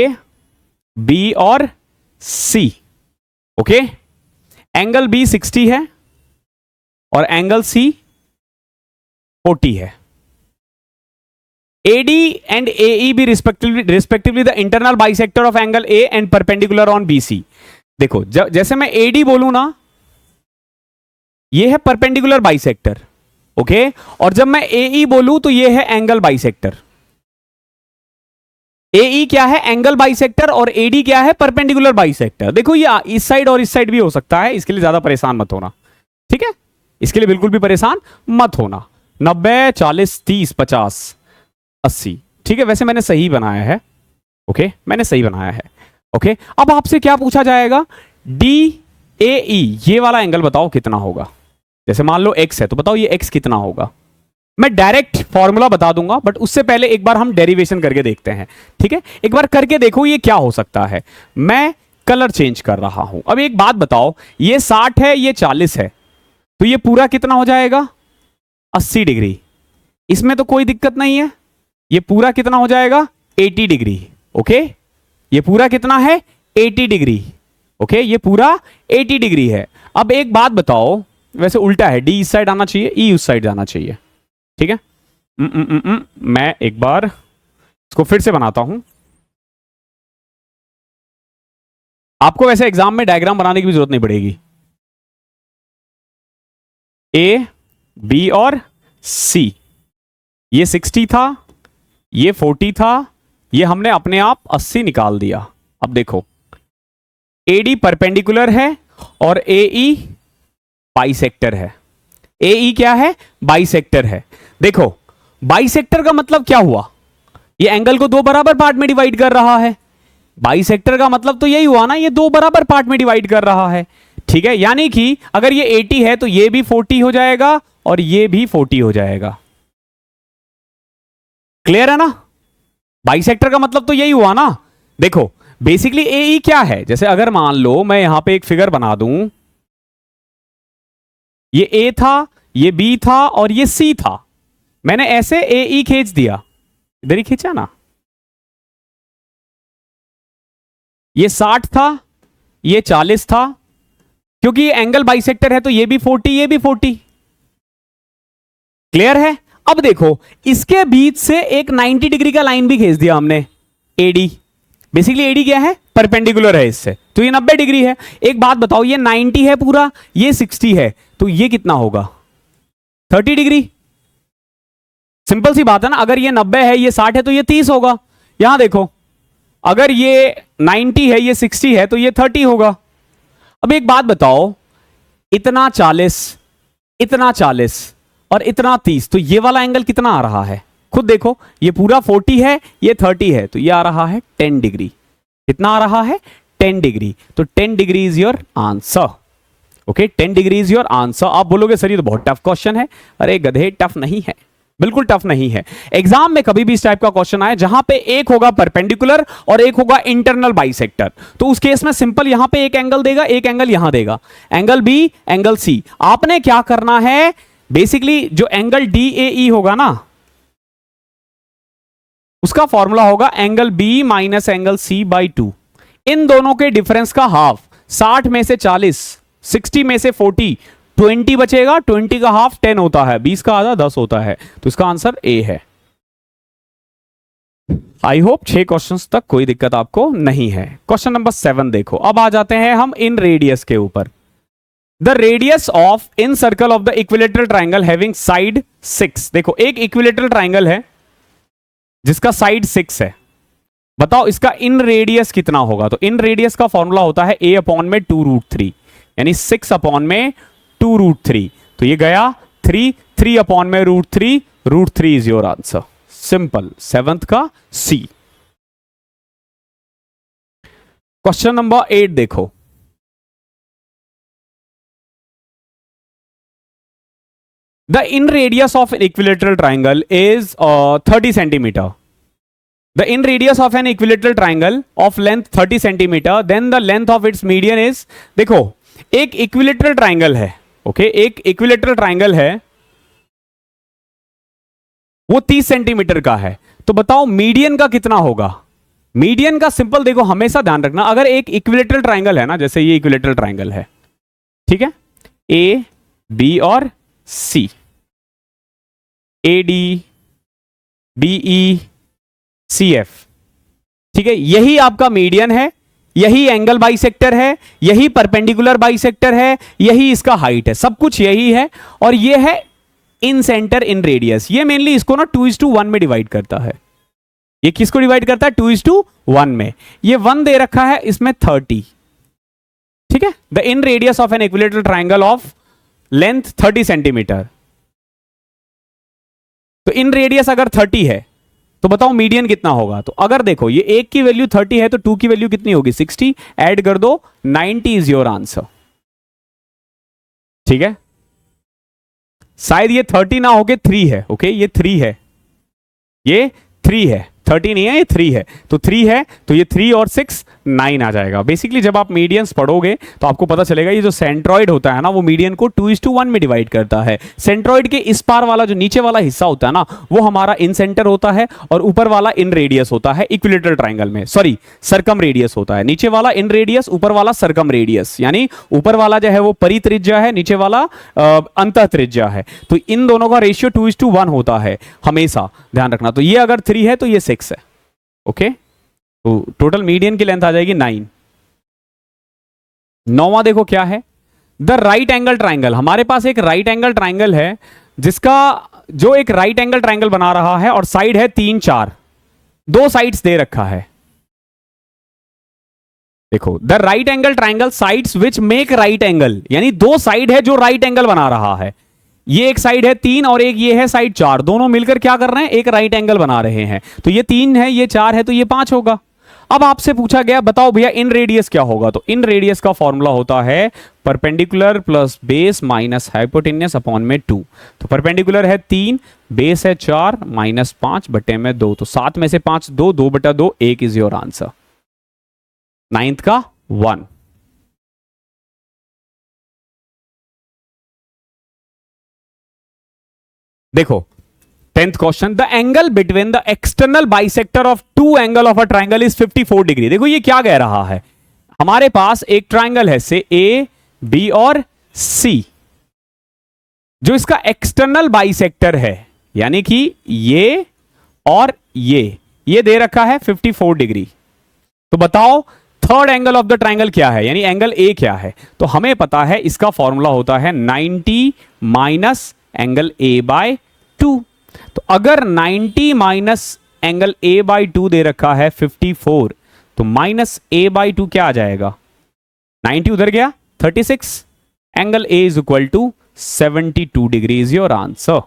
B और C। ओके, एंगल B 60 है और एंगल C 40 है। AD and AE be respectively the internal bisector of angle A and perpendicular on BC। देखो जैसे मैं AD बोलूं ना, ये है परपेंडिकुलर बाइसेक्टर। ओके, और जब मैं AE बोलूं तो ये है एंगल बाइसेक्टर। AE क्या है? एंगल बाइसेक्टर, और AD क्या है? Perpendicular bisector. देखो ये इस साइड और इस साइड भी हो सकता है, इसके लिए ज्यादा परेशान मत होना, ठीक है? इसके लिए बिल्कुल भी परेशान मत होना। 90, 40, 30, 50, 80, ठीक है? वैसे मैंने सही बनाया है। ओके, मैंने सही बनाया है। ओके, अब आपसे क्या पूछा जाएगा? DAE ये वाला एंगल बताओ कितना होगा। जैसे मान लो x है, तो बताओ ये x कितना होगा। मैं डायरेक्ट फॉर्मूला बता दूंगा, बट उससे पहले एक बार हम डेरिवेशन करके देखते हैं, ठीक है? एक बार करके देखो ये क्या हो सकता है। मैं कलर चेंज कर रहा हूं। अब एक बात बताओ, ये 60 है, ये 40 है, तो ये पूरा कितना हो जाएगा? 80 डिग्री। इसमें तो कोई दिक्कत नहीं है। ये पूरा कितना हो जाएगा? 80 डिग्री। ओके, ये पूरा कितना है? 80 डिग्री। ओके, ये पूरा 80 डिग्री है। अब एक बात बताओ, वैसे उल्टा है, डी इस साइड आना चाहिए, ई उस साइड जाना चाहिए, ठीक है? मैं एक बार इसको फिर से बनाता हूं। आपको वैसे एग्जाम में डायग्राम बनाने की भी जरूरत नहीं पड़ेगी। ए, बी और सी, ये 60 था, ये 40 था, ये हमने अपने आप 80 निकाल दिया। अब देखो, AD परपेंडिकुलर है और AE बाइसेक्टर है। AE क्या है? बाइसेक्टर है। देखो, बाइसेक्टर का मतलब क्या हुआ? ये एंगल को दो बराबर पार्ट में डिवाइड कर रहा है। बाइसेक्टर का मतलब तो यही हुआ ना, ये दो बराबर पार्ट में डिवाइड कर रहा है, ठीक है? यानी कि अगर ये 80 है तो ये भी 40 हो जाएगा और ये भी 40 हो जाएगा। क्लियर है ना? बाइसेक्टर का मतलब तो यही हुआ ना। देखो बेसिकली AE क्या है? जैसे अगर मान लो मैं यहां पे एक फिगर बना दूं, ये A था, ये B था और ये C था। मैंने ऐसे AE खींच दिया, इधर ही खींचा ना। ये 60 था, ये 40 था, क्योंकि ये एंगल बाइसेक्टर है तो ये भी 40, ये भी 40। क्लियर है? अब देखो, इसके बीच से एक 90 डिग्री का लाइन भी खींच दिया हमने, AD। बेसिकली AD क्या है? परपेंडिकुलर है इससे, तो ये 90 डिग्री है। एक बात बताओ, ये 90 है पूरा, ये 60 है, तो ये कितना होगा? 30 डिग्री। सिंपल सी बात है ना। अगर ये 90 है, ये 60 है, तो ये 30 होगा। यहां देखो, अगर ये 90 है, ये 60 है, तो ये 30 होगा। अब एक बात बताओ, इतना 40, इतना 40 और इतना 30, तो ये वाला एंगल कितना आ रहा है? खुद देखो, ये पूरा 40 है, ये 30 है, तो ये आ रहा है 10 डिग्री। कितना आ रहा है? 10 डिग्री। तो 10 degree is your answer. Okay, 10 degree is your answer. आप बोलोगे सर ये तो बहुत टफ क्वेश्चन है। अरे गधे, टफ नहीं है, बिल्कुल टफ नहीं है। एग्जाम में कभी भी इस टाइप का क्वेश्चन आए जहां पे एक होगा परपेंडिकुलर और एक होगा इंटरनल बाइसेक्टर, तो उस केस में सिंपल यहां पे एक एंगल देगा, एक एंगल यहां देगा, एंगल बी, एंगल सी। आपने क्या करना है? बेसिकली जो एंगल DAE होगा ना, उसका फॉर्मूला होगा angle B minus angle C by 2। इन दोनों के डिफरेंस का हाफ, 60 में से 40, 60 में से 40, 20 बचेगा। 20 का हाफ 10 होता है, 20 का आधा 10 होता है, तो इसका आंसर A है। आई होप 6 क्वेश्चंस तक कोई दिक्कत आपको नहीं है। क्वेश्चन नंबर 7 देखो। अब आ जाते हैं हम इन रेडियस के ऊपर। The radius of in circle of the equilateral triangle having side 6। देखो एक इक्विलेटरल ट्राइंगल है जिसका साइड 6 है, बताओ इसका इन रेडियस कितना होगा? तो इन रेडियस का फॉर्मूला होता है A अपॉन में 2√3, यानी 6 अपॉन में 2√3। तो ये गया 3 अपॉन में √3, √3 is your answer. Simple, 7th का C। क्वेश्चन नंबर 8 देखो, the in radius of an equilateral triangle is 30 centimetre. The in radius of an equilateral triangle of length 30 centimeter, then the length of its median is, देखो एक equilateral triangle है, okay एक equilateral triangle है, वो 30 centimetre का है, तो बताओ मीडियन का कितना होगा. मीडियन का सिंपल देखो, हमेशा ध्यान रखना, अगर एक इक्विलेटरल ट्राइंगल है ना, जैसे ये इक्विलेटरल ट्राइंगल है, ठीक है, ए बी और C, A D B E C F, ठीक है, यही आपका मीडियन है, यही एंगल बाइसेक्टर है, यही परपेंडिकुलर बाइसेक्टर है, यही इसका हाइट है, सब कुछ यही है, और ये है इन सेंटर इन रेडियस. ये मेनली इसको ना 2:1 में डिवाइड करता है. ये किसको डिवाइड करता है? 2:1 में. ये 1 दे रखा है, इसमें 30, ठीक है. The in radius of an equilateral triangle of length 30 centimetre. तो इन रेडियस अगर 30 है तो बताओ मीडियन कितना होगा. तो अगर देखो ये एक की वैल्यू 30 है तो 2 की वैल्यू कितनी होगी? 60. ऐड कर दो, 90 इज योर आंसर. ठीक है, शायद ये 30 ना होके 3 है. ओके, ये 3 है, ये 3 है, 30 नहीं है, ये 3 है. तो 3 है तो ये 3 और 6 9 आ जाएगा. बेसिकली जब आप मीडियंस पढ़ोगे तो आपको पता चलेगा ये जो सेंट्रॉइड होता है ना, वो मीडियन को 2:1 में डिवाइड करता है. सेंट्रॉइड के इस पार वाला जो नीचे वाला हिस्सा होता है ना, वो हमारा इन सेंटर होता है, और ऊपर वाला इन रेडियस होता है इक्विलेटरल ट्राइंगल में. सॉरी, सरकम रेडियस होता है. नीचे वाला इन रेडियस, ऊपर वाला सरकम रेडियस, यानी ऊपर वाला जो है वो परित्रिज्या है, नीचे वाला अंतः त्रिज्या है. तो इन दोनों का रेशियो 2:1 होता है हमेशा, ध्यान रखना. तो ये अगर 3 है तो ये 6 है. ओके, तो टोटल मीडियन की लेंथ आ जाएगी 9. नौवां देखो क्या है, द राइट एंगल ट्राइंगल. हमारे पास एक राइट एंगल ट्राइंगल है, जिसका जो एक राइट एंगल ट्राइंगल बना रहा है, और साइड है 3 4, दो साइड्स दे रखा है. देखो, the right angle triangle sides which make right angle, यानी दो साइड है जो राइट एंगल बना रहा है. ये एक साइड है 3 और एक ये है साइड 4, दोनों मिलकर क्या कर रहे हैं? एक राइट एंगल बना रहे हैं. तो ये 3 है, ये 4 है, तो ये 5 होगा. अब आपसे पूछा गया बताओ भैया इन रेडियस क्या होगा. तो इन रेडियस का फॉर्मूला होता है perpendicular plus base minus hypotenuse upon में 2. तो परपेंडिकुलर है 3, बेस है 4, माइनस 5 बटे में 2, तो 7 में से 5 2, 2/2, 1 इज योर आंसर. 9th का 1. देखो 10th question, the angle between the external bisector of two angle of a triangle is 54 degree. देखो ये क्या कह रहा है, हमारे पास एक ट्राइंगल है से ए बी और सी, जो इसका एक्सटर्नल बाइसेक्टर है, यानी कि ये और ये दे रखा है 54 डिग्री. तो बताओ third angle of the triangle क्या है, यानी एंगल ए क्या है. तो हमें पता है इसका फॉर्मूला होता है 90 माइनस एंगल ए बाय 2. तो अगर 90 माइनस एंगल ए बाई 2 दे रखा है 54, तो माइनस ए बाई 2 क्या आ जाएगा? 90 उधर गया 36, angle A is equal to 72 degree is your answer.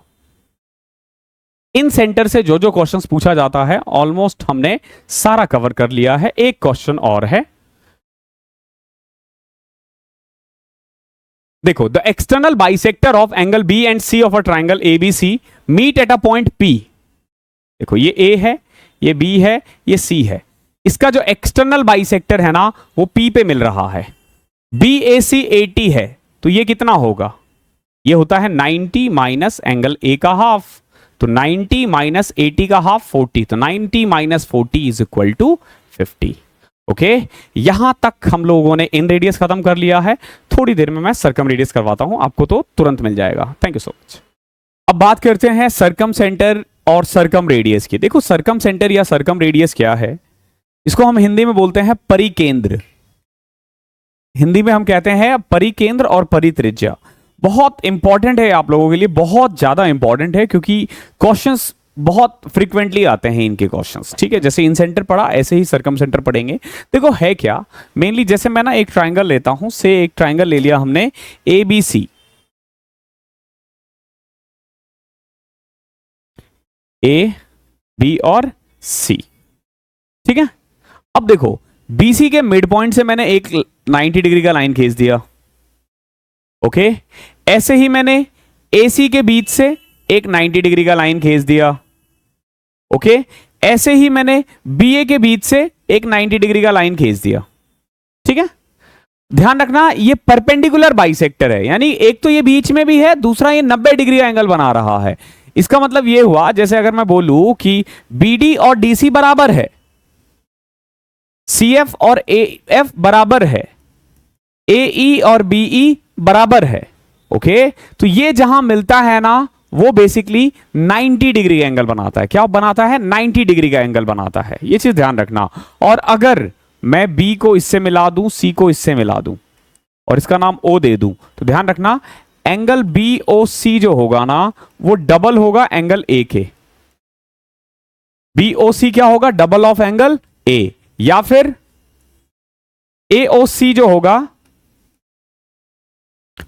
Incentre से जो जो क्वेश्चंस पूछा जाता है ऑलमोस्ट हमने सारा कवर कर लिया है. एक क्वेश्चन और है, देखो, the external bisector of angle B and C of a triangle ABC meet at a point P. देखो ये ए है, ये बी है, ये सी है. इसका जो एक्सटर्नल बाइसेक्टर है ना, वो पी पे मिल रहा है. बी ए सी 80 है, तो ये कितना होगा? ये होता है 90 माइनस एंगल ए का हाफ. तो 90 माइनस 80 का हाफ 40, तो 90 minus 40 is equal to 50. Okay, यहां तक हम लोगों ने इन रेडियस खत्म कर लिया है. थोड़ी देर में मैं सरकम रेडियस करवाता हूं, आपको तो तुरंत मिल जाएगा. Thank you so much. अब बात करते हैं सरकम सेंटर और सरकम रेडियस की. देखो सरकम सेंटर या सरकम रेडियस क्या है, इसको हम हिंदी में बोलते हैं परिकेंद्र. हिंदी में हम कहते हैं परिकेंद्र और परित्रिज्या. बहुत इंपॉर्टेंट है आप लोगों के लिए, बहुत ज्यादा इंपॉर्टेंट है, क्योंकि क्वेश्चंस बहुत फ्रीक्वेंटली आते हैं इनके क्वेश्चंस. ठीक है, जैसे इन सेंटर पढ़ा ऐसे ही सरकम सेंटर पढ़ेंगे. देखो है क्या, मेनली जैसे मैं ना एक ट्राइंगल लेता हूं, से एक ट्राइंगल ले लिया हमने ए बी सी, ए बी और सी. ठीक है, अब देखो बीसी के मिड पॉइंट से मैंने एक 90 डिग्री का लाइन खींच दिया। ओके, ऐसे ही मैंने एसी के बीच से एक 90 डिग्री का लाइन खींच दिया। ओके, ऐसे ही मैंने बीए के बीच से एक 90 डिग्री का लाइन खींच दिया। ठीक है, ध्यान रखना ये परपेंडिकुलर बाइसेक्टर है, यानी एक तो ये बीच में भी है, दूसरा ये 90 डिग्री का एंगल बना रहा है। इसका मतलब ये हुआ, जैसे अगर मैं बोलूं कि बीडी और डीसी बराबर है, सीएफ और एएफ बराबर है, एई और बीई बराबर है। ओके, तो ये जहां मिलता है ना, वो बेसिकली 90 डिग्री का एंगल बनाता है। क्या बनाता है? 90 डिग्री का एंगल बनाता है। ये चीज ध्यान रखना। और अगर मैं बी को इससे मिला दूं, सी को इससे मिला दूं और इसका नाम ओ दे दूं, तो ध्यान रखना एंगल बी ओ सी जो होगा ना, वो डबल होगा एंगल ए के। बी ओ सी क्या होगा? Double of angle A. या फिर ए ओ सी जो होगा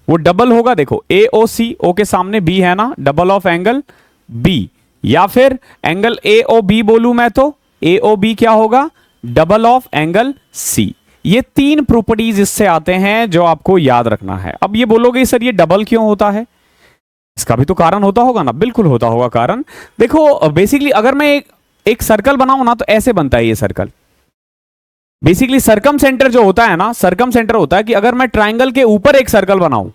वो डबल होगा, देखो ए ओ सी, ओ के सामने बी है ना, डबल ऑफ एंगल बी। या फिर एंगल ए ओ बी बोलूं मैं तो ए ओ बी क्या होगा? Double of angle C. ये तीन प्रॉपर्टीज इससे आते हैं जो आपको याद रखना है। अब ये बोलोगे सर ये डबल क्यों होता है? इसका भी तो कारण होता होगा ना। बिल्कुल होता होगा कारण। देखो बेसिकली अगर मैं एक सर्कल बनाऊं ना, तो ऐसे बनता है ये सर्कल। बेसिकली सरकम सेंटर जो होता है ना, सरकम सेंटर होता है कि अगर मैं ट्राइंगल के ऊपर एक सर्कल बनाऊं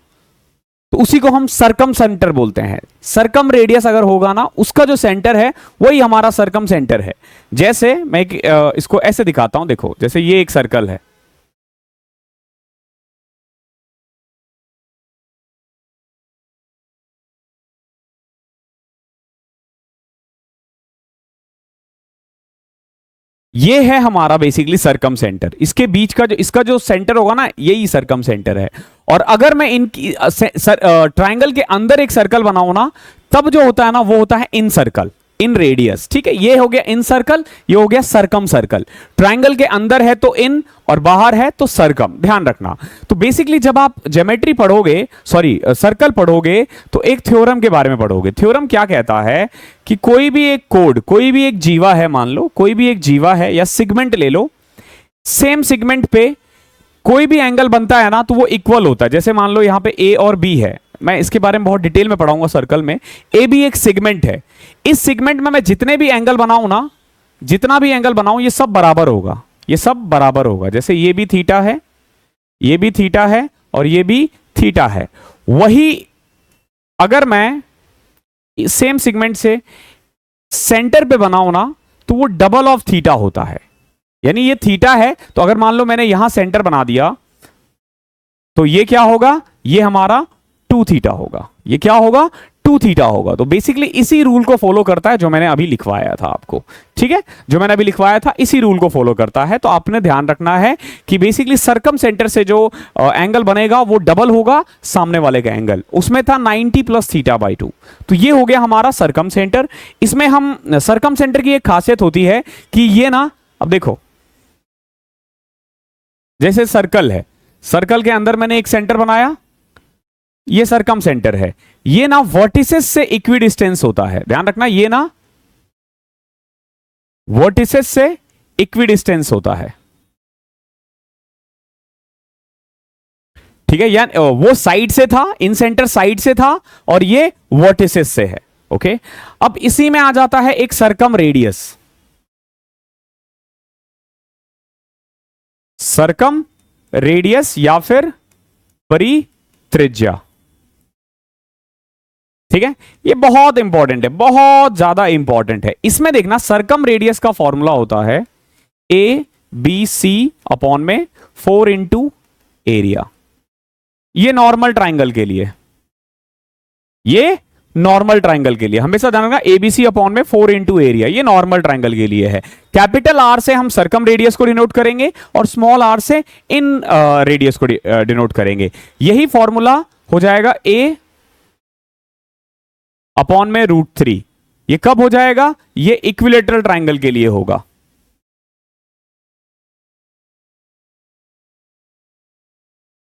तो उसी को हम सरकम सेंटर बोलते हैं। सरकम रेडियस अगर होगा ना, उसका जो सेंटर है वही हमारा सरकम सेंटर है। जैसे मैं इसको ऐसे दिखाता हूं, देखो जैसे ये एक सर्कल है, ये है हमारा बेसिकली सरकम सेंटर। इसके बीच का जो इसका जो सेंटर होगा ना, यही सरकम सेंटर है। और अगर मैं इनकी ट्राइंगल के अंदर एक सर्कल बनाऊं ना, तब जो होता है ना, वो होता है इन सर्कल, इन रेडियस। ठीक है, ये हो गया इन सर्कल, ये हो गया सरकम सर्कल। ट्राइंगल के अंदर है तो इन और बाहर है तो सरकम। ध्यान रखना। तो बेसिकली जब आप ज्योमेट्री पढ़ोगे, सॉरी सर्कल पढ़ोगे, तो एक थ्योरम के बारे में पढ़ोगे। थ्योरम क्या कहता है कि कोई भी एक कोड, कोई भी एक जीवा है, मान लो कोई भी एक जीवा है या सेगमेंट ले लो, सेम सेगमेंट पे कोई भी एंगल बनता है ना, तो वो इक्वल होता है। जैसे मान लो यहां पे ए और बी है, मैं इसके बारे में बहुत डिटेल में पढ़ाऊंगा सर्कल में। ए बी एक सेगमेंट है, इस सेगमेंट में मैं जितने भी एंगल बनाऊं ना, जितना भी एंगल बनाऊं, ये सब बराबर होगा, ये सब बराबर होगा। जैसे ये भी थीटा है, ये भी थीटा है और ये भी थीटा है। वही अगर मैं सेम सेगमेंट से सेंटर पे बनाऊं ना, तो वो डबल ऑफ थीटा होता है। यानी ये थीटा है, तो अगर मान लो मैंने यहां सेंटर बना दिया, तो ये क्या होगा? ये हमारा 2 थीटा होगा। ये क्या होगा? 2 थीटा होगा। तो बेसिकली इसी रूल को फॉलो करता है जो मैंने अभी लिखवाया था आपको। ठीक है, जो मैंने अभी लिखवाया था इसी रूल को फॉलो करता है। तो आपने ध्यान रखना है कि बेसिकली सरकम सेंटर से जो एंगल बनेगा वो डबल होगा सामने वाले का एंगल। उसमें था 90 प्लस थीटा बाई 2। तो ये हो गया हमारा सरकम सेंटर। इसमें हम सरकम सेंटर की एक खासियत होती है कि ये ना, अब देखो जैसे सर्कल है, सर्कल के अंदर मैंने एक सेंटर बनाया, ये सरकम सेंटर है। ये ना वर्टिसेस से इक्विडिस्टेंस होता है। ध्यान रखना, ये ना वर्टिसेस से इक्विडिस्टेंस होता है। ठीक है, यानी वो साइड से था, इन सेंटर साइड से था, और ये वर्टिसेस से है। ओके, अब इसी में आ जाता है एक सरकम रेडियस। सरकम रेडियस या फिर परित्रिज्या। ठीक है, ये बहुत इंपॉर्टेंट है, बहुत ज्यादा इंपॉर्टेंट है। इसमें देखना सरकम रेडियस का फॉर्मूला होता है ए बी सी अपॉन में 4 इंटू एरिया। ये नॉर्मल ट्राइंगल के लिए, ये नॉर्मल ट्राइंगल के लिए हमेशा ध्यान रखना, एबीसी अपॉन में 4 इंटू एरिया। ये नॉर्मल ट्राइंगल के लिए है। कैपिटल आर से हम सरकम रेडियस को डिनोट करेंगे और स्मॉल आर से इन रेडियस को डिनोट करेंगे। यही फॉर्मूला हो जाएगा ए अपॉन में √3। ये कब हो जाएगा? ये इक्विलेटरल ट्राइंगल के लिए होगा।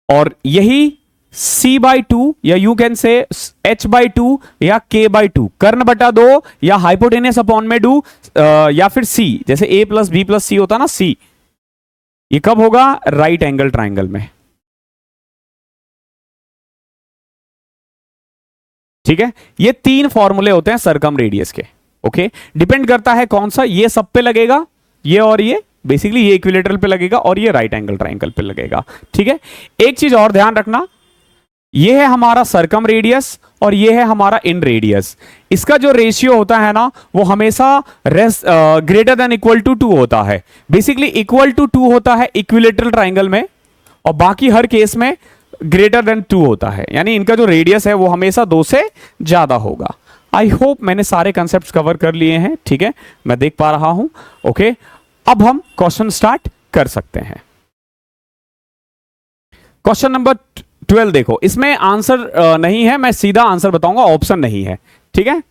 और यही c/2 या यू कैन से h/2 या k/2, कर्ण बटा 2 या हाइपोटेनियस अपॉन में 2 या फिर c, जैसे a प्लस बी प्लस सी होता ना, c, ये कब होगा? राइट एंगल ट्राइंगल में। ठीक है, ये तीन फॉर्मूले होते हैं सरकम रेडियस के। ओके, डिपेंड करता है कौन सा, ये सब पे लगेगा, ये और ये बेसिकली ये इक्विलेटरल पे लगेगा और ये राइट एंगल ट्राइंगल पे लगेगा। ठीक है, एक चीज और ध्यान रखना, ये है हमारा सरकम रेडियस और ये है हमारा इन रेडियस। इसका जो रेशियो होता है ना, वो हमेशा ग्रेटर देन इक्वल टू 2 होता है। बेसिकली इक्वल टू 2 होता है इक्विलेटरल ट्राइंगल में, और बाकी हर केस में ग्रेटर देन 2 होता है, यानी इनका जो रेडियस है वो हमेशा 2 से ज्यादा होगा। आई होप मैंने सारे कंसेप्ट कवर कर लिए हैं। ठीक है, मैं देख पा रहा हूं। ओके, अब हम क्वेश्चन स्टार्ट कर सकते हैं। क्वेश्चन नंबर 12 देखो, इसमें आंसर नहीं है, मैं सीधा आंसर बताऊंगा, ऑप्शन नहीं है। ठीक है,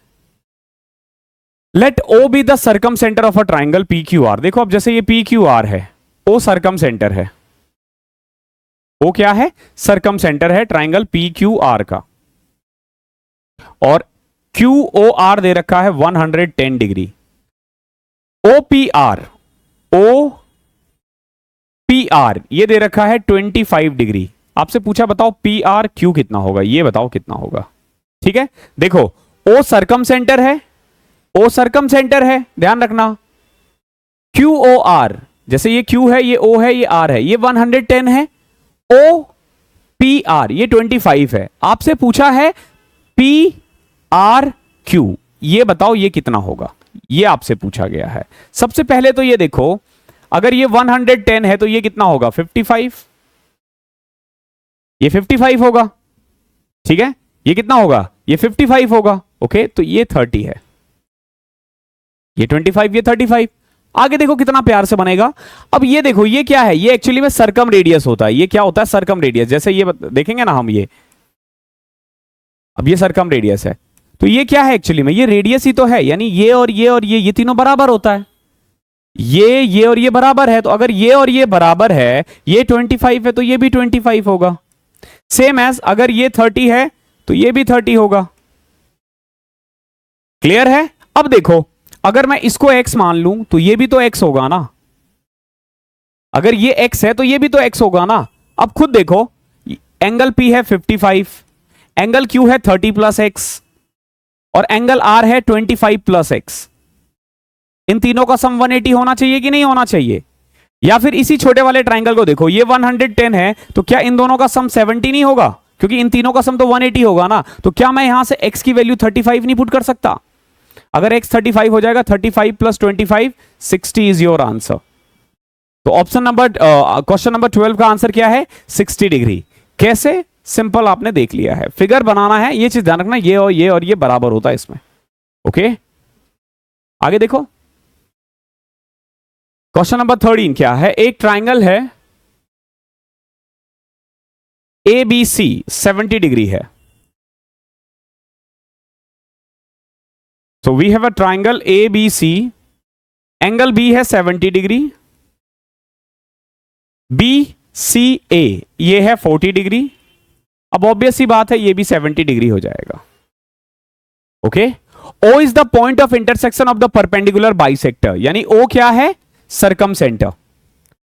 let O be the circumcentre of a triangle P Q R. देखो अब जैसे ये पी क्यू आर है, ओ सर्कम सेंटर है, ओ क्या है? सर्कम सेंटर है ट्राइंगल पी क्यू आर का, और क्यू ओ आर दे रखा है 110 degree. O P R, O P R ये दे रखा है 25 डिग्री। आपसे पूछा बताओ पी आर क्यू कितना होगा, ये बताओ कितना होगा। ठीक है, देखो ओ सर्कम सेंटर है, ओ सर्कम सेंटर है, ध्यान रखना। क्यू ओ आर, जैसे ये क्यू है, ये ओ है, ये आर है, ये 110 है। ओ पी आर ये 25 है। आपसे पूछा है पी आर क्यू, ये बताओ ये कितना होगा, ये आपसे पूछा गया है। सबसे पहले तो ये देखो, अगर ये 110 है तो ये कितना होगा? 55, ये 55 होगा। ठीक है, ये कितना होगा? ये 55 होगा। ओके, तो ये 30 है, ये 25, ये 35। आगे देखो कितना प्यार से बनेगा। अब ये देखो, ये क्या है? ये एक्चुअली में सरकम रेडियस होता है। ये क्या होता है? सरकम रेडियस। जैसे ये देखेंगे ना हम, ये अब ये सरकम रेडियस है, तो ये क्या है एक्चुअली में? ये रेडियस ही तो है, यानी ये और ये और ये तीनों बराबर होता है। ये और ये बराबर है, तो अगर ये और ये बराबर है, ये 25 है तो ये भी 25 होगा। सेम एज अगर ये 30 है तो ये भी 30 होगा। क्लियर है? अब देखो, अगर मैं इसको x मान लूं तो ये भी तो x होगा ना। अगर ये x है तो ये भी तो x होगा ना। अब खुद देखो, एंगल P है 55, एंगल Q है 30 प्लस x, और एंगल R है 25 प्लस x। इन तीनों का सम 180 होना चाहिए कि नहीं होना चाहिए? या फिर इसी छोटे वाले ट्राइंगल को देखो, ये 110 है, तो क्या इन दोनों का सम 70 नहीं होगा? क्योंकि इन तीनों का सम तो 180 होगा ना। तो क्या मैं यहां से x की वैल्यू 35 नहीं पुट कर सकता? अगर x 35 हो जाएगा, 35 प्लस 25 60 इज योर आंसर। तो ऑप्शन नंबर क्वेश्चन नंबर 12 का आंसर क्या है? 60 डिग्री। कैसे? सिंपल, आपने देख लिया है। फिगर बनाना है, ये चीज ध्यान रखना, ये और ये बराबर होता है इसमें। ओके, आगे देखो, क्वेश्चन नंबर 13 क्या है? एक ट्राइंगल है ए बी सी, 70 डिग्री है। So we have a triangle ABC, angle B है 70 डिग्री, BCA ये है 40 डिग्री। अब ऑब्वियस सी बात है, ये भी 70 डिग्री हो जाएगा। Okay, O is the point of intersection of the perpendicular bisector, यानी O क्या है? सरकम सेंटर।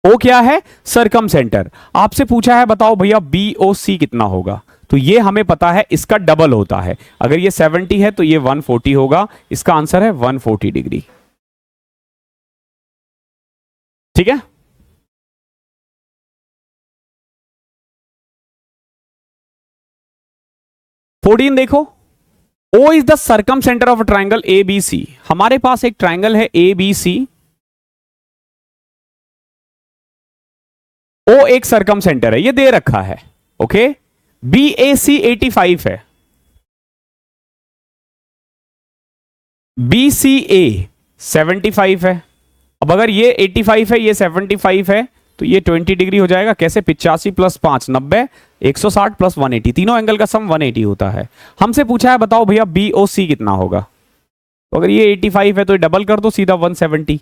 O क्या है? सरकम सेंटर। आपसे पूछा है बताओ भैया BOC कितना होगा, तो ये हमें पता है इसका डबल होता है। अगर ये 70 है तो ये 140 होगा। इसका आंसर है 140 डिग्री। ठीक है, फोर्टीन देखो, O is the circumcentre of triangle ABC। हमारे पास एक ट्राइंगल है ABC, O एक सर्कम सेंटर है, ये दे रखा है। ओके, BAC 85 है, BCA 75 है। अब अगर ये 85 है, ये 75 है, तो ये 20 डिग्री हो जाएगा। कैसे? 85 प्लस 5 90, 160 प्लस 180, तीनों एंगल का सम 180 होता है। हमसे पूछा है बताओ भैया BOC कितना होगा, तो अगर ये 85 है तो डबल कर दो सीधा 170।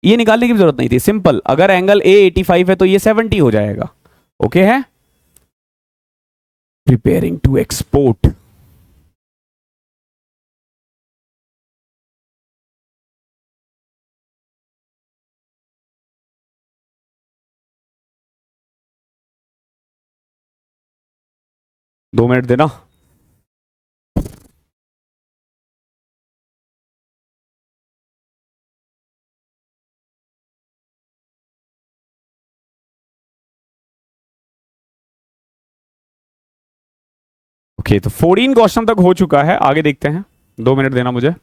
ये निकालने की जरूरत नहीं थी, सिंपल, अगर एंगल A 85 है तो ये 70 हो जाएगा। ओके है, प्रिपेयरिंग टू एक्सपोर्ट। 2 मिनट देना। ओके, तो 14 क्वेश्चन तक हो चुका है, आगे देखते हैं। 2 मिनट देना मुझे।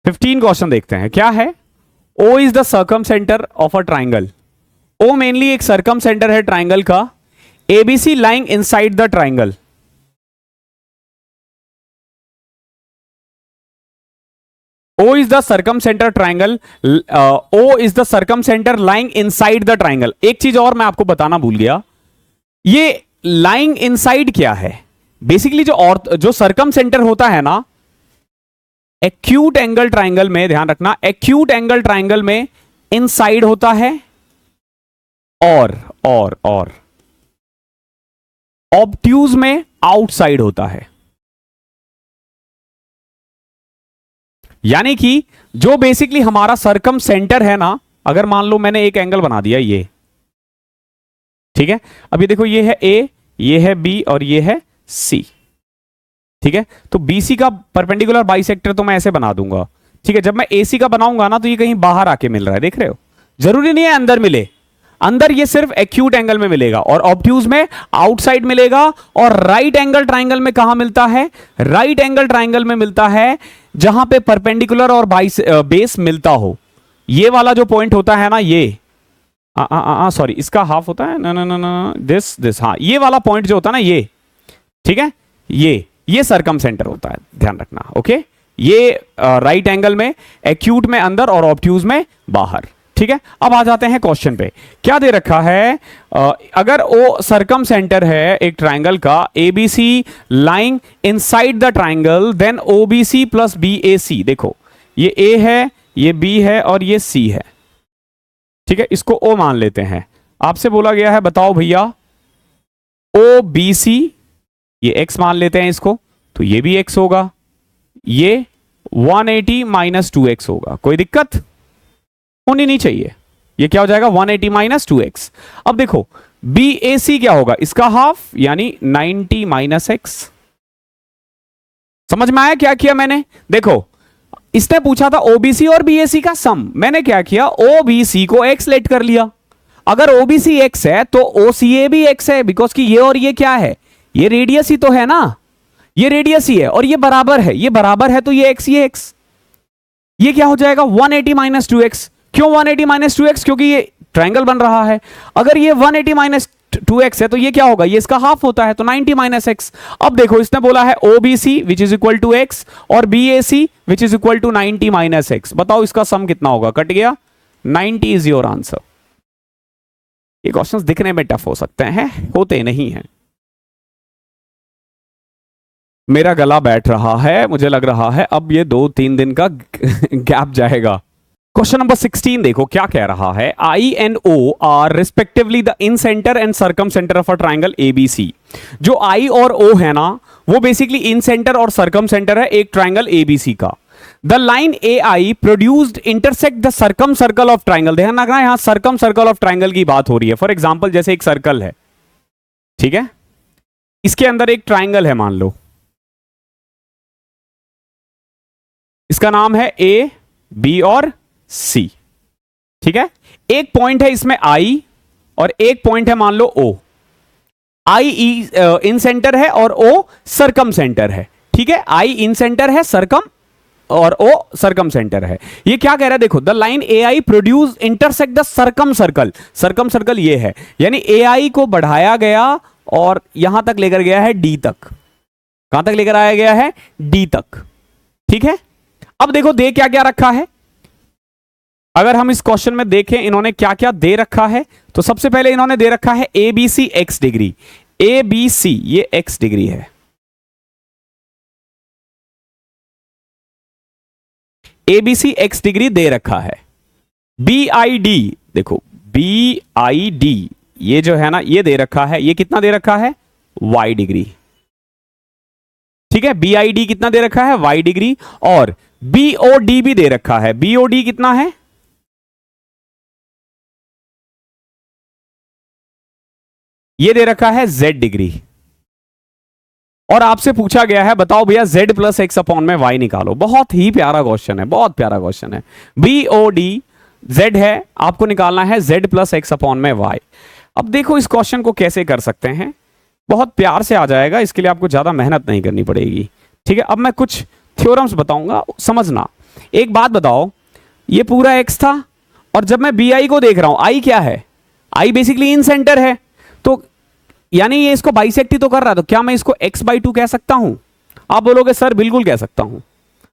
15 क्वेश्चन देखते हैं, क्या है। O is the circumcentre of a triangle. O mainly एक सर्कम सेंटर है ट्राइंगल का। ABC lying inside the triangle. O is the circumcenter triangle. O is the circumcenter lying inside the triangle. एक चीज और मैं आपको बताना भूल गया, ये lying inside क्या है। बेसिकली जो सर्कम सेंटर होता है ना, एक्यूट एंगल ट्राइंगल में, ध्यान रखना, एक्यूट एंगल ट्राइंगल में इनसाइड होता है और ऑब्ट्यूज में आउटसाइड होता है। यानी कि जो बेसिकली हमारा सर्कम सेंटर है ना, अगर मान लो मैंने एक एंगल बना दिया ये, ठीक है, अब ये देखो, ये है ए, ये है बी और ये है सी, ठीक है। तो बीसी का परपेंडिकुलर बाइसेक्टर तो मैं ऐसे बना दूंगा, ठीक है। जब मैं एसी का बनाऊंगा ना, तो ये कहीं बाहर आके मिल रहा है, देख रहे हो, जरूरी नहीं है अंदर मिले, अंदर ये सिर्फ एक्यूट एंगल में मिलेगा और ऑब्ट्यूज में आउटसाइड मिलेगा। और राइट एंगल ट्राइंगल में कहां मिलता है, राइट एंगल ट्राइंगल में मिलता है जहां पे परपेंडिकुलर और बेस मिलता हो। ये वाला जो पॉइंट होता है ना, ये सॉरी, इसका हाफ होता है, ना दिस, हाँ, ये वाला पॉइंट जो होता है ना, ये, ठीक है, ये सर्कम सेंटर होता है, ध्यान रखना। ओके, ये राइट एंगल में, एक्यूट में अंदर और ऑब्ट्यूज में बाहर, ठीक है। अब आ जाते हैं क्वेश्चन पे, क्या दे रखा है। अगर ओ सर्कम सेंटर है एक ट्राइंगल का, ABC lying inside the triangle, then OBC plus BAC. देखो, ये ए है, ये बी है और ये सी है, ठीक है, इसको ओ मान लेते हैं। आपसे बोला गया है, बताओ भैया, ओ बी सी, ये एक्स मान लेते हैं इसको, तो ये भी एक्स होगा, ये 180 माइनस 2x होगा, कोई दिक्कत होनी नहीं चाहिए। ये क्या हो जाएगा, 180 माइनस 2x। अब देखो बी ए सी क्या होगा, इसका हाफ, यानी 90 माइनस एक्स। समझ में आया क्या किया मैंने। देखो, इसने पूछा था ओबीसी और बीएसी का सम, मैंने क्या किया, ओबीसी को एक्स लेट कर लिया। अगर ओबीसी एक्स है तो ओसीए भी एक्स है, बिकॉज कि ये और ये क्या है, ये रेडियस ही तो है ना, ये रेडियस ही है और ये बराबर है, ये बराबर है, तो ये एक्स, ये एक्स, ये क्या हो जाएगा 180 माइनस 2x। क्यों 180 माइनस 2x, क्योंकि ये ट्राइंगल बन रहा है। अगर ये 180 माइनस 2x है तो ये क्या होगा, ये इसका हाफ होता है, तो 90 माइनस एक्स। अब देखो, इसने बोला है OBC which is equal to x और BAC which is equal to 90 minus x. बताओ इसका सम कितना होगा, कट गया, 90 इज योर आंसर। ये क्वेश्चंस दिखने में टफ हो सकते हैं, होते नहीं हैं। मेरा गला बैठ रहा है, मुझे लग रहा है अब ये 2-3 दिन का गैप जाएगा। क्वेश्चन नंबर 16 देखो क्या कह रहा है। I and O R respectively the incentre and circumcentre of a triangle ABC. जो आई और ओ है ना, वो बेसिकली इन सेंटर और सर्कम सेंटर है एक ट्राइंगल एबीसी का। The line A I produced intersect the circumcircle of triangle. ध्यान रखना, यहां सर्कम सर्कल ऑफ ट्राइंगल की बात हो रही है। फॉर एग्जाम्पल, जैसे एक सर्कल है, ठीक है, इसके अंदर एक ट्राइंगल है, मान लो इसका नाम है ए, बी और सी, ठीक है। एक पॉइंट है इसमें आई और एक पॉइंट है मान लो ओ। आई इन सेंटर है और ओ सर्कम सेंटर है, ठीक है। आई इन सेंटर है, सर्कम और ओ सर्कम सेंटर है। ये क्या कह रहा है, देखो, the line A I produce intersect the circum circle. Circum circle ये है, यानी ए आई को बढ़ाया गया और यहां तक लेकर गया है डी तक। कहां तक लेकर आया गया है, डी तक, ठीक है। अब देखो दे क्या क्या रखा है। अगर हम इस क्वेश्चन में देखें इन्होंने क्या क्या दे रखा है, तो सबसे पहले इन्होंने दे रखा है A B C x degree. A B C ये एक्स डिग्री है, A B C x degree दे रखा है। बी आई डी, देखो बी आई डी ये जो है ना ये दे रखा है, ये कितना दे रखा है y डिग्री, ठीक है। BID कितना दे रखा है y डिग्री, और BOD भी दे रखा है। BOD कितना है, ये दे रखा है z डिग्री, और आपसे पूछा गया है बताओ भैया z प्लस एक्स अपॉन में y निकालो। बहुत ही प्यारा क्वेश्चन है, बहुत प्यारा क्वेश्चन है। BOD z है, आपको निकालना है z प्लस एक्स अपॉन में y। अब देखो इस क्वेश्चन को कैसे कर सकते हैं, बहुत प्यार से आ जाएगा, इसके लिए आपको ज्यादा मेहनत नहीं करनी पड़ेगी, ठीक है। अब मैं कुछ थ्योरम्स बताऊंगा, समझना। एक बात बताओ, ये पूरा x था, और जब मैं BI को देख रहा हूं, I क्या है, I बेसिकली इन सेंटर है, तो यानी ये इसको बाइसेक्ट ही तो कर रहा है, तो क्या मैं इसको x/2 कह सकता हूं? आप बोलोगे सर बिल्कुल कह सकता हूं।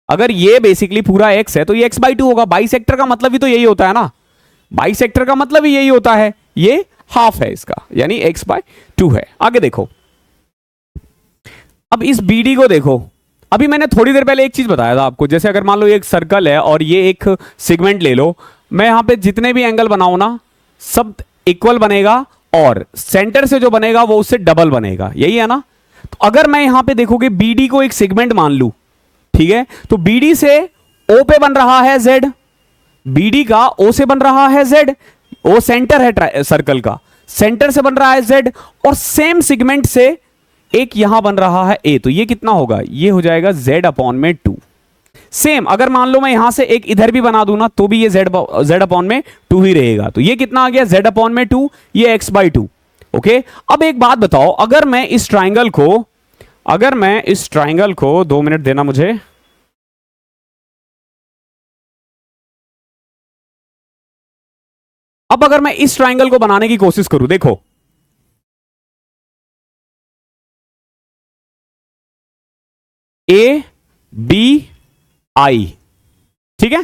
अगर ये बेसिकली पूरा x है तो ये x/2 होगा। बाइसेक्टर का मतलब ही तो यही होता है ना, बाइसेक्टर का मतलब ही यही होता है, ये हाफ है इसका, यानी x/2 है। आगे देखो, अब इस BD को देखो। अभी मैंने थोड़ी देर पहले एक चीज बताया था आपको, जैसे अगर मान लो ये एक सर्कल है और ये एक सेगमेंट ले लो, मैं यहां पे जितने भी एंगल बनाऊं ना सब इक्वल बनेगा, और सेंटर से जो बनेगा वो उससे डबल बनेगा, यही है ना। तो अगर मैं यहां पे देखोगे BD को एक सेगमेंट मान लूं, ठीक है, तो BD से O पे बन रहा है Z, BD का O से बन रहा है Z, O सेंटर है सर्कल का, सेंटर से बन रहा है Z, और सेम सेगमेंट से एक यहां बन रहा है A, तो ये कितना होगा, ये हो जाएगा Z अपॉन में 2। सेम अगर मान लो मैं यहां से एक इधर भी बना दूं ना, तो भी ये Z अपॉन में 2 ही रहेगा, तो ये कितना आ गया Z अपॉन में 2, ये x/2। ओके, अब एक बात बताओ, अगर मैं इस ट्राइंगल को 2 मिनट देना मुझे, अब अगर मैं इस ट्राइंगल को बनाने की कोशिश करूं, देखो ABI, ठीक है,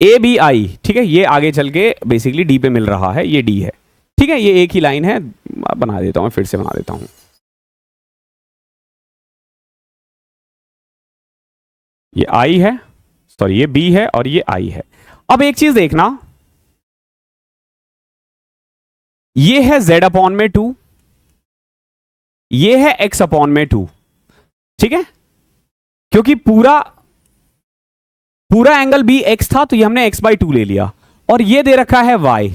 ABI, ठीक है, ये आगे चल के बेसिकली D पे मिल रहा है, ये D है, ठीक है, ये एक ही लाइन है। बना देता हूं, फिर से बना देता हूं, ये I है, सॉरी ये B है और ये I है। अब एक चीज देखना, ये है Z अपॉन में 2, ये है X अपॉन में 2, ठीक है, क्योंकि पूरा एंगल भी x था, तो ये हमने x/2 ले लिया, और ये दे रखा है y,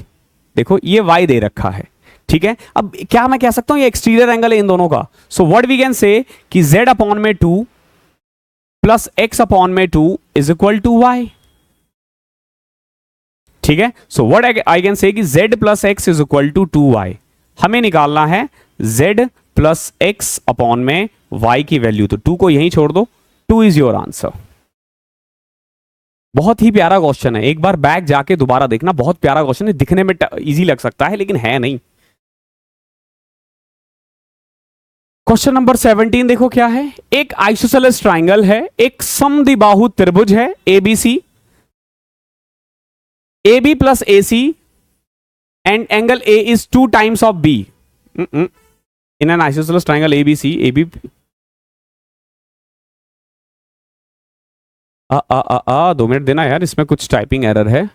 देखो ये y दे रखा है, ठीक है। अब क्या मैं कह सकता हूं ये एक्सटीरियर एंगल है इन दोनों का, so what we can say कि z अपॉन में 2 प्लस x अपॉन में 2 इज इक्वल टू y, ठीक है। So what I can say कि z plus x is equal to 2y। हमें निकालना है z प्लस x अपॉन में y की वैल्यू, तो 2 को यहीं छोड़ दो, 2 इज योर आंसर। बहुत ही प्यारा क्वेश्चन है, एक बार बैक जाके दोबारा देखना, बहुत प्यारा क्वेश्चन है, दिखने में इजी लग सकता है लेकिन है नहीं। क्वेश्चन नंबर 17 देखो क्या है, एक आइसोसेलेस ट्राइंगल है, एक समद्विबाहु त्रिभुज है ABC, AB plus AC and angle A is 2 times of B in an isosceles triangle ABC, AB 2 minute देना यार, इसमें कुछ टाइपिंग एरर है।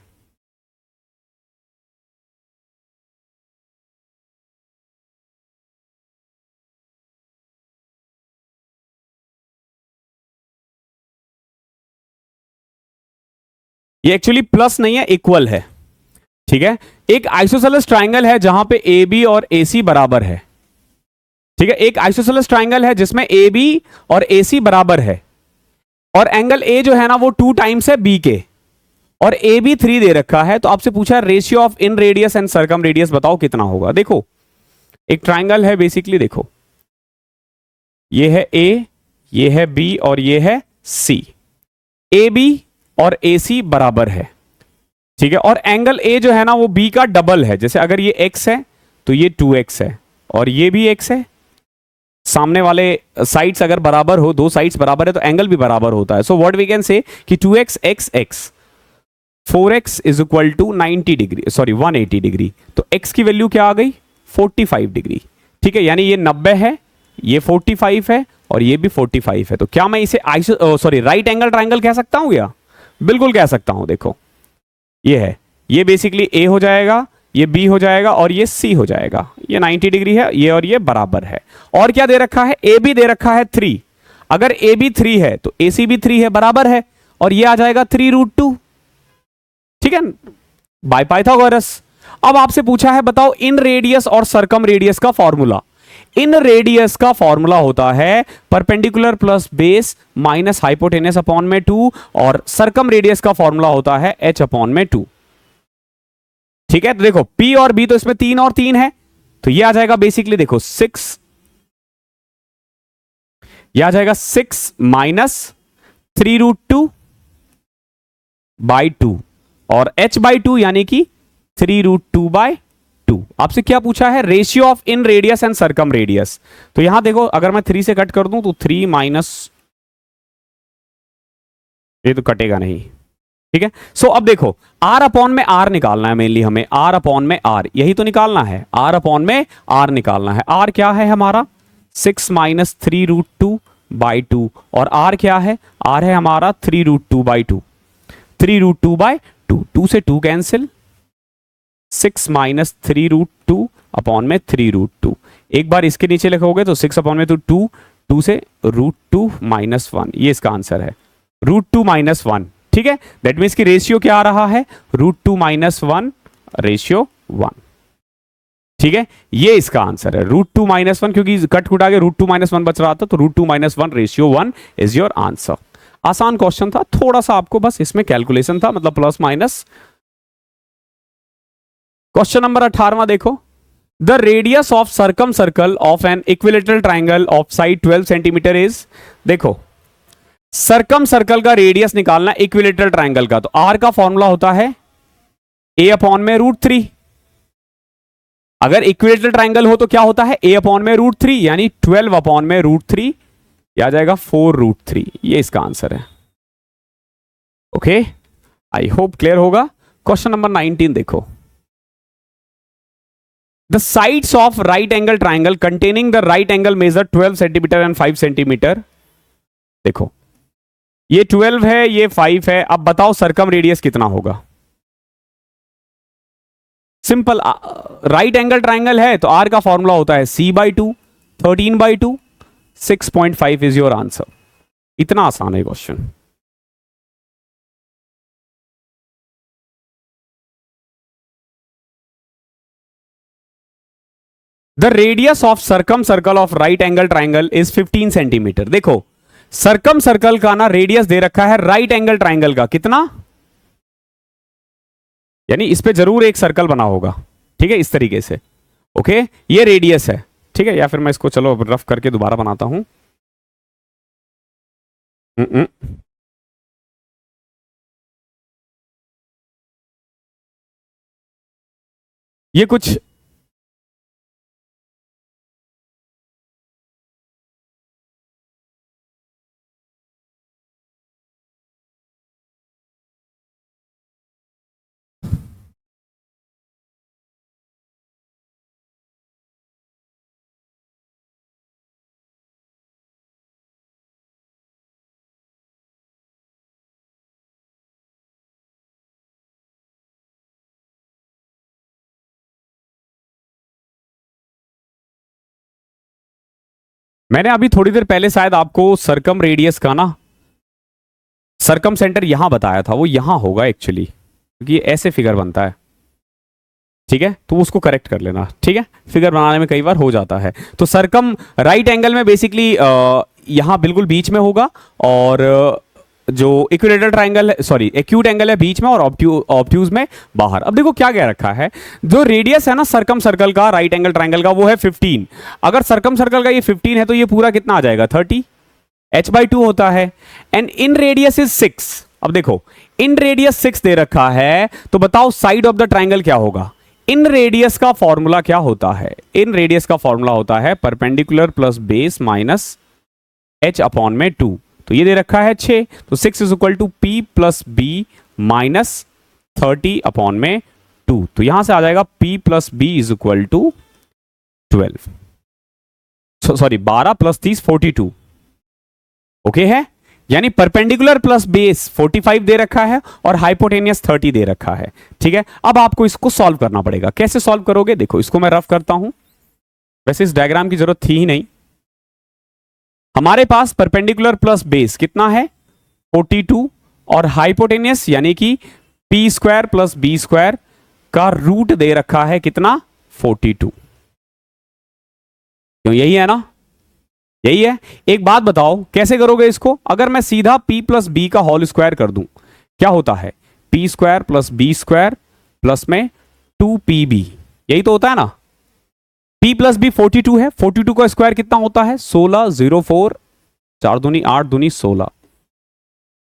ये एक्चुअली प्लस नहीं है, इक्वल है, ठीक है। एक आइसोसेलेस ट्राइंगल है जहां पे AB और AC बराबर है, ठीक है। एक आइसोसेलेस ट्राइंगल है जिसमें AB और AC बराबर है, और एंगल A जो है ना वो 2 टाइम्स है B के, और AB 3 दे रखा है। तो आपसे पूछा ratio of inradius and circum radius बताओ कितना होगा। देखो एक ट्राइंगल है बेसिकली, देखो ये है A, ये है B और ये है C, AB और AC बराबर है, ठीक है। और एंगल A जो है ना वो B का डबल है, जैसे अगर ये X है तो ये 2x है, और ये भी X है, सामने वाले साइड्स अगर बराबर हो, 2 साइड्स बराबर है तो एंगल भी बराबर होता है। So what we can say कि 2x x x 4x is equal to 90 degree, sorry 180 degree, तो x की वैल्यू क्या आ गई 45 डिग्री, ठीक है। यानी ये 90 है, ये 45 है और ये भी 45 है, तो क्या मैं इसे राइट एंगल ट्राइंगल कह सकता हूं क्या? बिल्कुल कह सकता हूं। देखो ये है, ये बेसिकली A हो जाएगा, ये बी हो जाएगा और ये सी हो जाएगा। ये 90 डिग्री है, ये और ये बराबर है। और क्या दे रखा है, ए बी दे रखा है 3। अगर ए बी 3 है तो ए सी भी 3 है, बराबर है। और ये आ जाएगा 3√2, ठीक है, बाय पाइथागोरस। अब आपसे पूछा है बताओ इन रेडियस और सरकम रेडियस का फॉर्मूला। इन रेडियस का फॉर्मूला होता है perpendicular plus base minus hypotenuse upon में 2, और सरकम रेडियस का फॉर्मूला होता है h अपॉन में 2। ठीक है, तो देखो P और B तो इसमें 3 और 3 है, तो ये आ जाएगा बेसिकली देखो 6, ये आ जाएगा 6 माइनस 3√2 बाई 2, और h बाई 2 यानी कि 3√2 बाई 2। आपसे क्या पूछा है, ratio of inradius and circumradius. तो यहां देखो अगर मैं 3 से कट कर दूं तो 3 माइनस, ये तो कटेगा नहीं, ठीक है। सो अब देखो r अपॉन में r निकालना है मेनली हमें, r अपॉन में r, यही तो निकालना है, r अपॉन में r निकालना है। r क्या है हमारा 6 माइनस 3√2 बाई 2, और r क्या है, r है हमारा 3√2 बाई 2, 3√2 बाई 2, 2 से 2 कैंसिल, 6 माइनस 3√2 अपॉन में 3√2। एक बार इसके नीचे लिखोगे तो 6 अपॉन में तो 2, 2 से √2 माइनस 1, ये इसका आंसर है, √2 माइनस 1। ठीक है, दैट मीन्स की रेशियो क्या आ रहा है, √2 माइनस 1 रेशियो 1। ठीक है, ये इसका आंसर है, √2 माइनस 1, क्योंकि कट कुटा के √2 माइनस 1 बच रहा था, तो √2 minus 1 ratio 1 is your answer. आसान क्वेश्चन था, थोड़ा सा आपको बस इसमें कैलकुलेशन था, मतलब प्लस माइनस। क्वेश्चन नंबर 18वां देखो, the radius of circum circle of an equilateral triangle of side 12 centimetre is. देखो सर्कम सर्कल का रेडियस निकालना इक्विलेटरल ट्राइंगल का, तो आर का फॉर्मूला होता है ए अपॉन में √3। अगर इक्विलेटरल ट्राइंगल हो तो क्या होता है, ए अपॉन में √3, यानी 12 अपॉन में √3, आ जाएगा 4√3। ये इसका आंसर है। ओके, आई होप क्लियर होगा। क्वेश्चन नंबर 19 देखो, the sides of right angle triangle containing the right angle measure 12 centimetre and 5 centimetre. देखो ये 12 है, ये 5 है, अब बताओ सरकम रेडियस कितना होगा। सिंपल, राइट एंगल ट्राइंगल है तो आर का फॉर्मूला होता है c/2, 13/2, 6.5 इज योर आंसर। इतना आसान है question. The radius of circum circle of right angle triangle is 15 centimetre. देखो सर्कम सर्कल का ना रेडियस दे रखा है राइट एंगल ट्राइंगल का कितना, यानी इस पे जरूर एक सर्कल बना होगा, ठीक है, इस तरीके से। ओके, ये रेडियस है, ठीक है, या फिर मैं इसको चलो रफ करके दोबारा बनाता हूं। ये कुछ मैंने अभी थोड़ी देर पहले शायद आपको सरकम रेडियस का ना सरकम सेंटर यहां बताया था, वो यहां होगा एक्चुअली, क्योंकि ऐसे फिगर बनता है। ठीक है, तो उसको करेक्ट कर लेना, ठीक है, फिगर बनाने में कई बार हो जाता है। तो सरकम राइट एंगल में बेसिकली यहां बिल्कुल बीच में होगा, और जो इक्विलेटरल ट्राइंगल है, सॉरी एक्यूट एंगल है बीच में, और ऑब्ट्यूज में बाहर। अब देखो क्या कह रखा है, जो रेडियस है ना सर्कम सर्कल का राइट एंगल ट्राइंगल का, वो है 15। अगर सर्कम सर्कल का ये 15 है तो ये पूरा कितना आ जाएगा 30, h/2 होता है, एंड इन रेडियस इज 6। अब देखो इन रेडियस 6 दे रखा है, तो बताओ साइड ऑफ द ट्राइंगल क्या होगा। इन रेडियस का फॉर्मूला क्या होता है, इन रेडियस का फॉर्मूला होता है perpendicular plus base minus h upon में 2। तो ये दे रखा है 6, तो 6 is equal to p plus B minus 30 upon में 2। तो यहां से आ जाएगा p plus B is equal to 12, sorry 12 plus 30 42। Okay है, यानी परपेंडिकुलर प्लस बेस 45 दे रखा है और हाइपोटेनियस 30 दे रखा है। ठीक है, अब आपको इसको सॉल्व करना पड़ेगा। कैसे सॉल्व करोगे, देखो इसको मैं रफ करता हूं, वैसे इस डायग्राम की जरूरत थी ही नहीं। हमारे पास परपेंडिकुलर प्लस बेस कितना है 42 और हाइपोटेनियस यानी कि P square plus B square का रूट दे रखा है कितना 42। क्यों, यही है ना, यही है। एक बात बताओ कैसे करोगे इसको, अगर मैं सीधा p प्लस बी का होल स्क्वायर कर दूं क्या होता है, p square plus B square plus में 2pb, यही तो होता है ना। p प्लस बी 42 है, 42 का स्क्वायर कितना होता है 16, 04 4 दूनी 8 दूनी 16,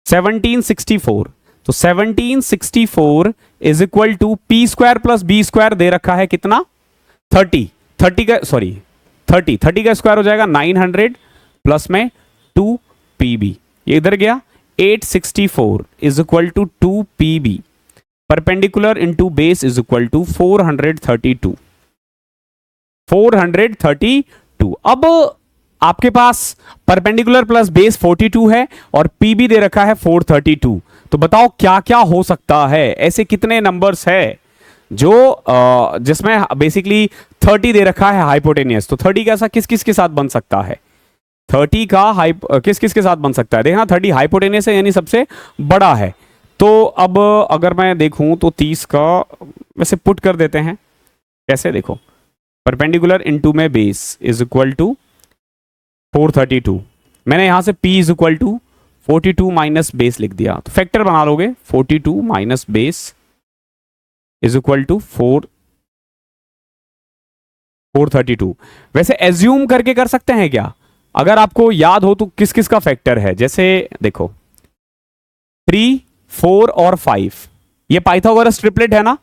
1764। तो 1764 is equal to p square plus B square दे रखा है कितना 30 का स्क्वायर हो जाएगा 900 प्लस में 2pb, ये इधर गया 864 is equal to 2pb, perpendicular into base is equal to 432। अब आपके पास परपेंडिकुलर प्लस बेस 42 है और pb दे रखा है 432। तो बताओ क्या क्या हो सकता है, ऐसे कितने नंबर्स है जो जिसमें बेसिकली 30 दे रखा है हाइपोटेनियस। तो 30 कैसा किस किस के साथ बन सकता है, 30 का किस किस के साथ बन सकता है, देखना 30 हाइपोटेनियस है यानी सबसे बड़ा है। तो अब अगर मैं देखूं तो 30 का वैसे पुट कर देते हैं, कैसे देखो परपेंडिकुलर इनटू में बेस इज इक्वल टू 432, मैंने यहां से p is equal to 42 minus base लिख दिया, तो फैक्टर बना लोगे 42 minus base is equal to 432। वैसे एज्यूम करके कर सकते हैं क्या, अगर आपको याद हो तो किस किस का फैक्टर है, जैसे देखो 3, 4 और 5, ये पाइथागोरस ट्रिपलेट है ना,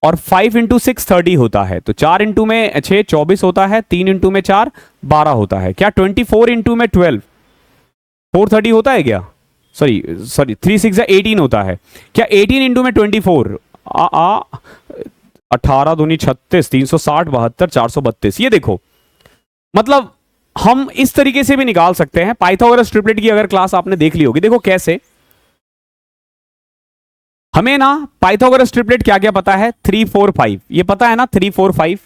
और 5 इंटू 6 30 होता है, तो 4 इंटू में 6 24 होता है, 3 इंटू में 4 12 होता है। क्या 24 इंटू में 12 430 होता है क्या, सॉरी 3 6 18 होता है। क्या 18 इंटू में 24 18 दूनी 36 360 72 432, ये देखो मतलब हम इस तरीके से भी निकाल सकते हैं। पाइथागोरस ट्रिपलेट की अगर क्लास आपने देख ली होगी, देखो कैसे हमें ना पाइथागोरस ट्रिपलेट क्या क्या पता है 3 4 5, ये पता है ना 3 4 5।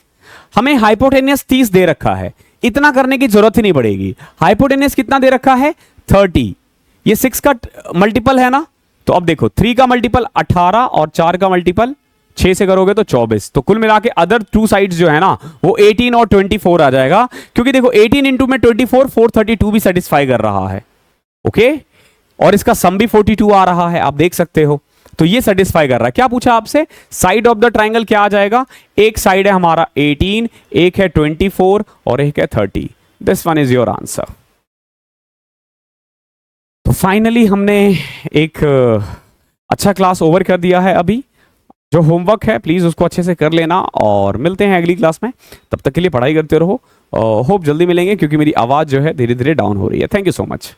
हमें हाइपोटेनियस 30 दे रखा है, इतना करने की जरूरत ही नहीं पड़ेगी। हाइपोटेनियस कितना दे रखा है 30, ये 6 का मल्टीपल है ना, तो अब देखो 3 का मल्टीपल 18 और 4 का मल्टीपल 6 से करोगे तो 24, तो कुल मिला के अदर टू साइड्स जो है ना वो 18 और 24 आ जाएगा, क्योंकि देखो 18 इंटू में 24 432 भी सेटिस्फाई कर रहा है। ओके, और इसका सम भी 42 आ रहा है, आप देख सकते हो, तो ये सेटिस्फाई कर रहा है। क्या पूछा आपसे, साइड ऑफ द ट्राइंगल क्या आ जाएगा, एक साइड है हमारा 18, एक है 24 और एक है 30। This one is your answer. तो फाइनली हमने एक अच्छा क्लास ओवर कर दिया है। अभी जो होमवर्क है प्लीज उसको अच्छे से कर लेना और मिलते हैं अगली क्लास में, तब तक के लिए पढ़ाई करते रहो। होप जल्दी मिलेंगे, क्योंकि मेरी आवाज जो है धीरे धीरे डाउन हो रही है। Thank you so much.